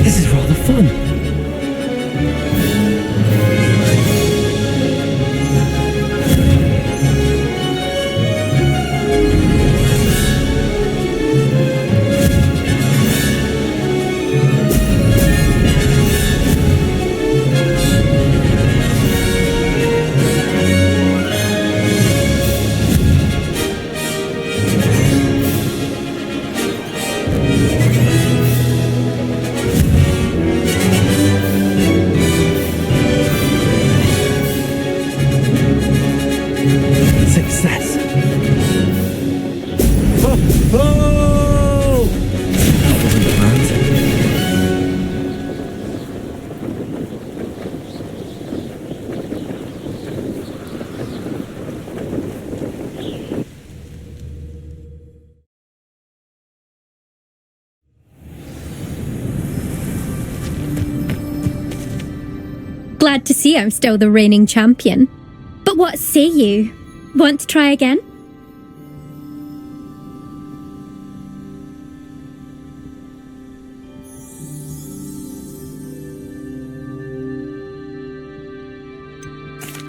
This is rather fun. Success. Oh! Oh! That wasn't planned.
Glad to see I'm still the reigning champion. But what say you? Want to try again?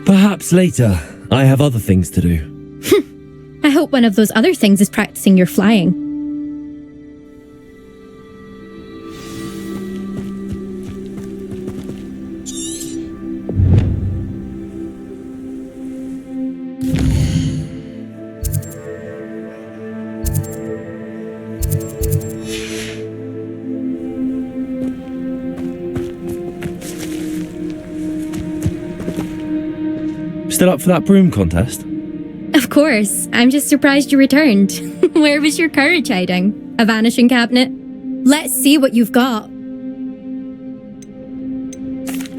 Perhaps later. I have other things to do.
I hope one of those other things is practicing your flying.
Still up for that broom contest?
Of course. I'm just surprised you returned. Where was your courage hiding? A vanishing cabinet? Let's see what you've got.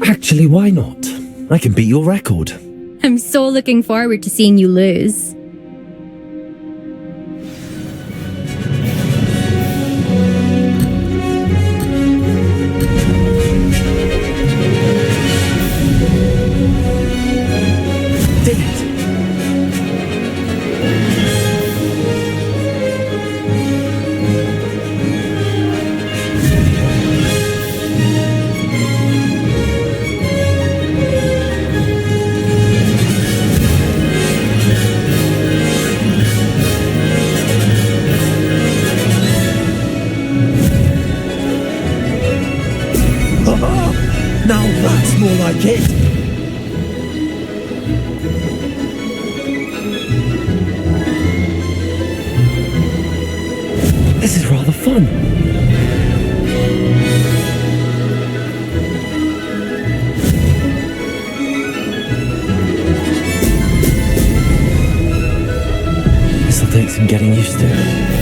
Actually, why not? I can beat your record.
I'm so looking forward to seeing you lose.
Did it. Now that's more like it. rather fun. This'll take some getting used to.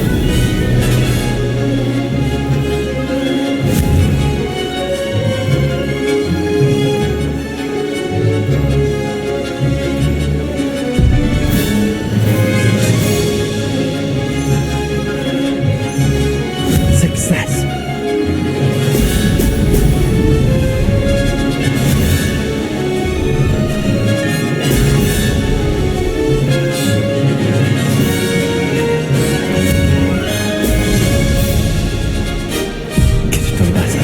Success. Could have done better.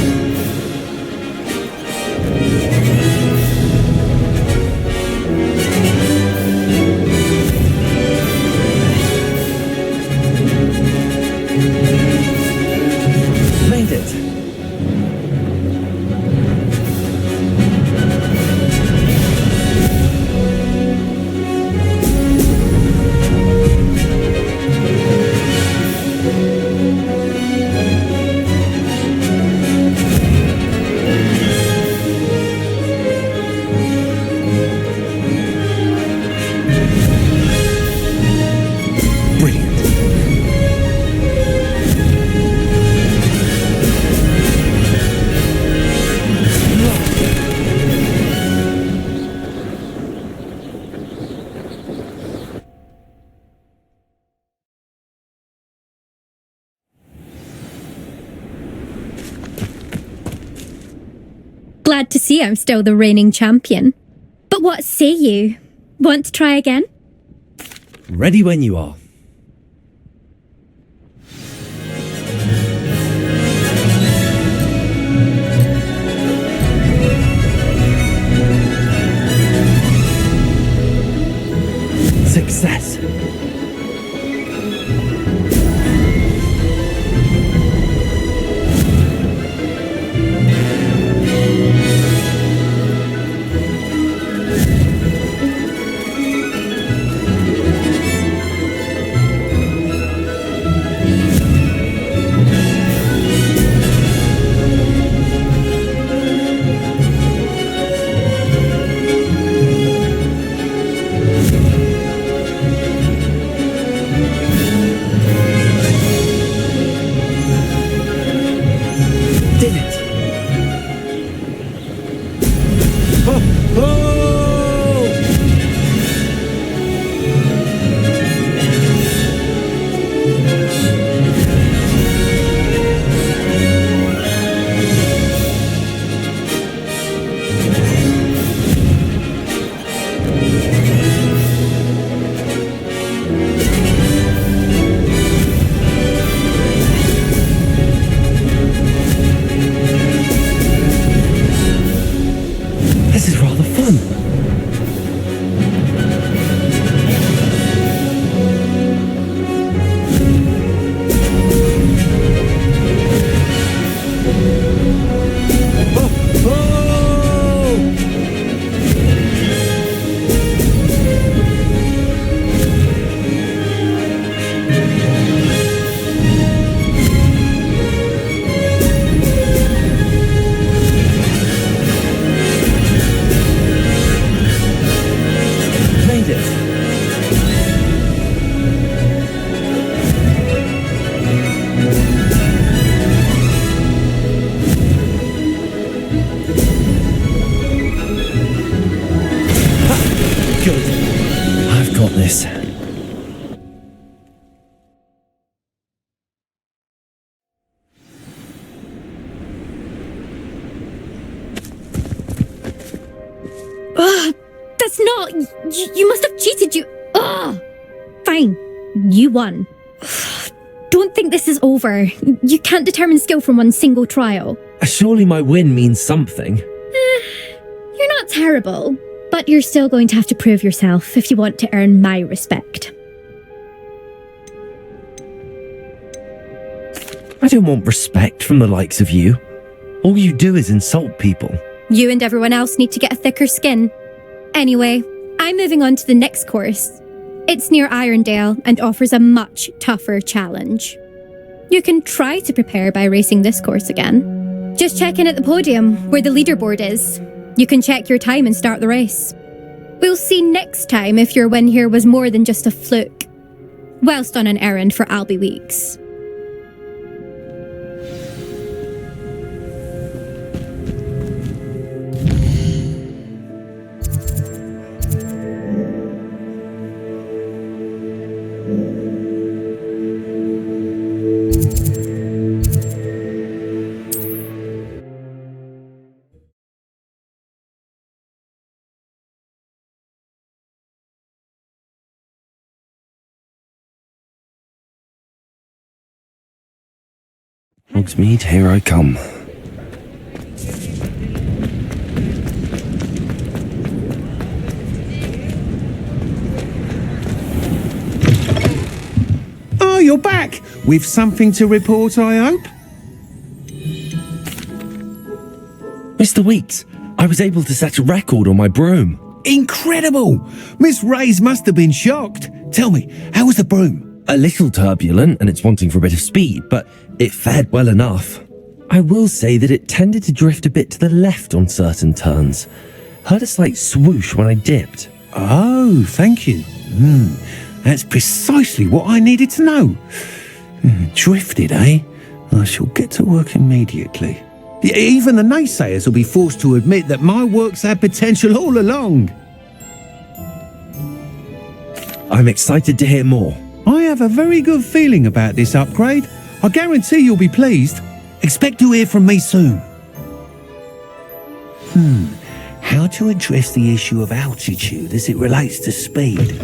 Made it. Brilliant.
Glad to see I'm still the reigning champion. But what say you? Want to try again?
Ready when you are. Success. Did it. Oh, oh! This is rather fun. Oh, oh! Made it. Ha! Good. I've got this.
Ugh, that's not. You must have cheated. Ugh. Fine. You won. Don't think this is over. You can't determine skill from one single trial.
Surely my win means something.
You're not terrible, but you're still going to have to prove yourself if you want to earn my respect.
I don't want respect from the likes of you. All you do is insult people.
You and everyone else need to get a thicker skin. Anyway, I'm moving on to the next course. It's near Irondale and offers a much tougher challenge. You can try to prepare by racing this course again. Just check in at the podium, where the leaderboard is. You can check your time and start the race. We'll see next time if your win here was more than just a fluke, whilst on an errand for Albie Weeks.
Hogsmeade, here I come.
Oh, you're back! With something to report, I hope?
Mr. Weeks, I was able to set a record on my broom.
Incredible! Miss Reyes must have been shocked. Tell me, how was the broom?
A little turbulent and it's wanting for a bit of speed, but it fared well enough. I will say that it tended to drift a bit to the left on certain turns. Heard a slight swoosh when I dipped.
Oh, thank you. That's precisely what I needed to know. Drifted, eh? I shall get to work immediately. Even the naysayers will be forced to admit that my work's had potential all along.
I'm excited to hear more.
I have a very good feeling about this upgrade. I guarantee you'll be pleased. Expect to hear from me soon. How to address the issue of altitude as it relates to speed?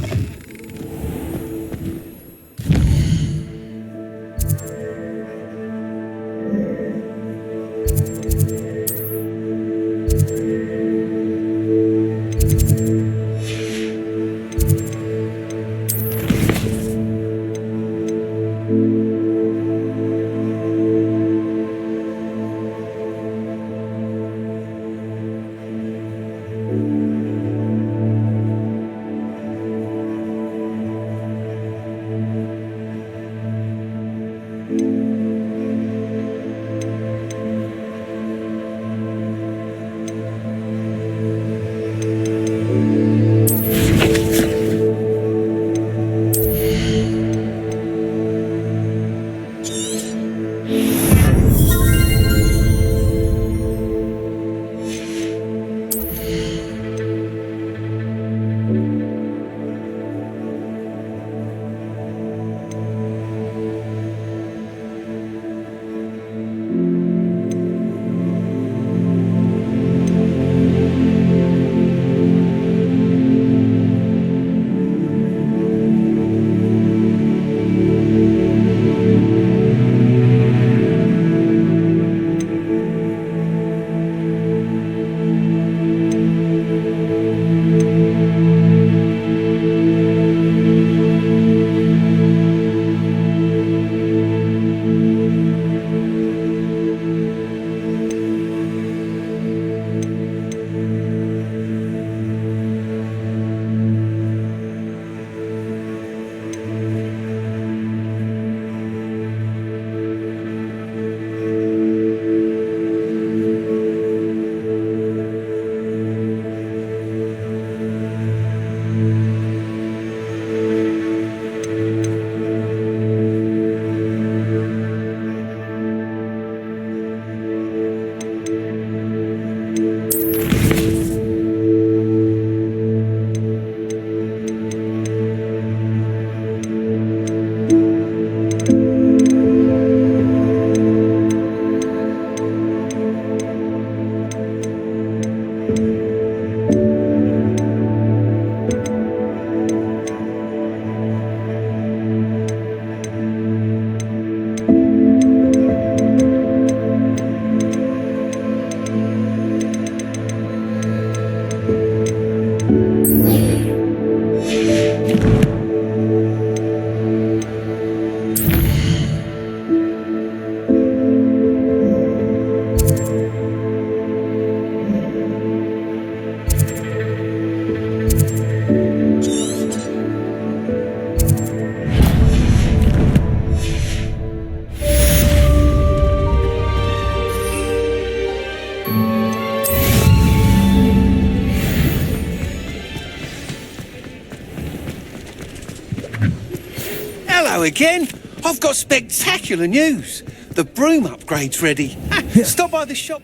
Hello again. I've got spectacular news. The broom upgrade's ready. Stop by the shop.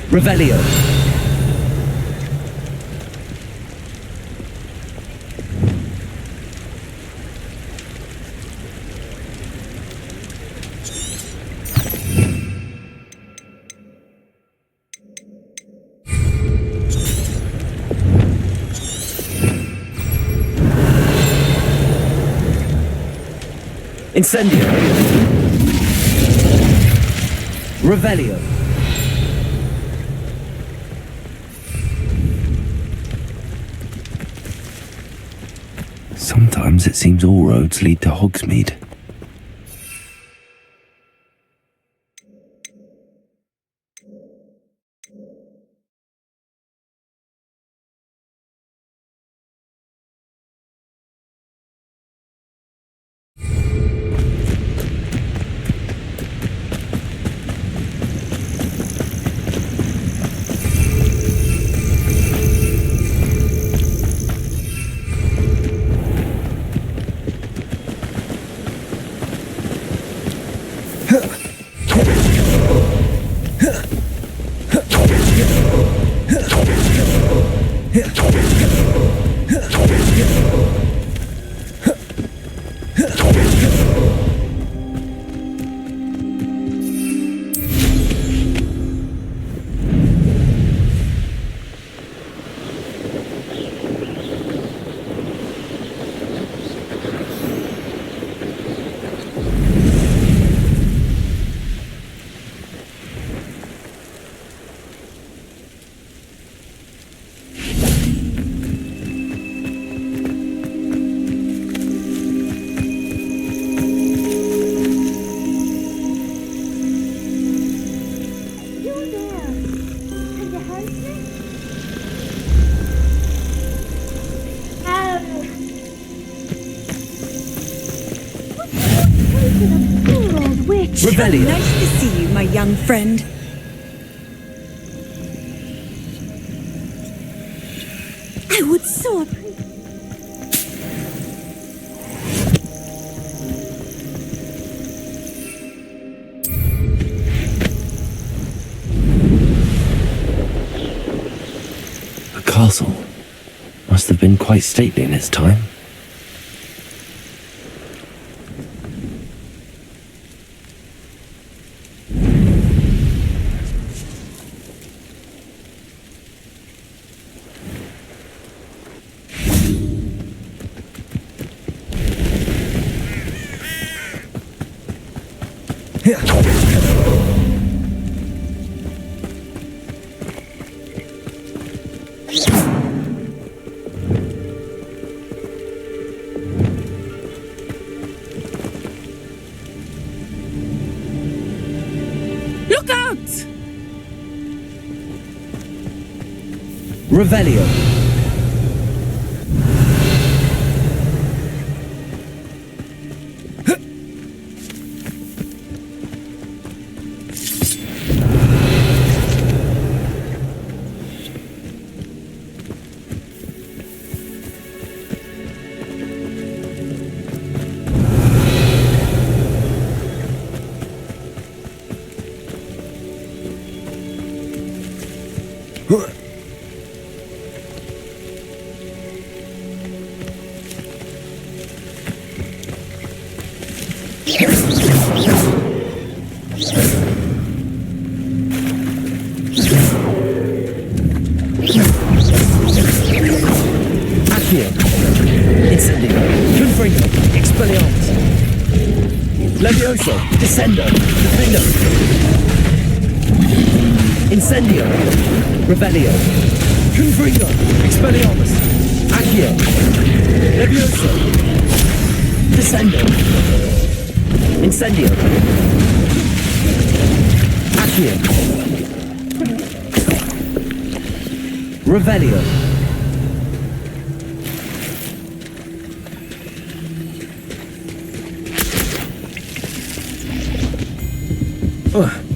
Revelio. Incendio. Revelio. Sometimes it seems all roads lead to Hogsmeade.
Revelio. Nice to see you, my young friend. I would so appreciate.
A castle. Must have been quite stately in its time.
Look out!
Revelio. Accio. Incendio. Confringo. Expelliarmus. Levioso. Descendo. Defendo. Incendio. Revelio. Confringo. Expelliarmus. Accio. Levioso. Descendo. Incendio. Accio. Revelio. Ugh.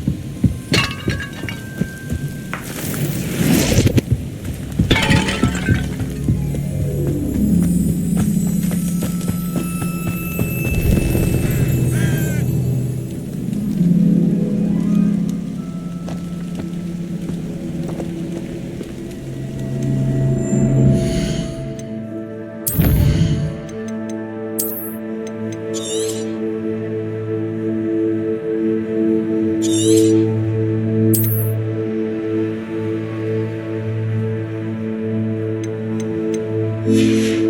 you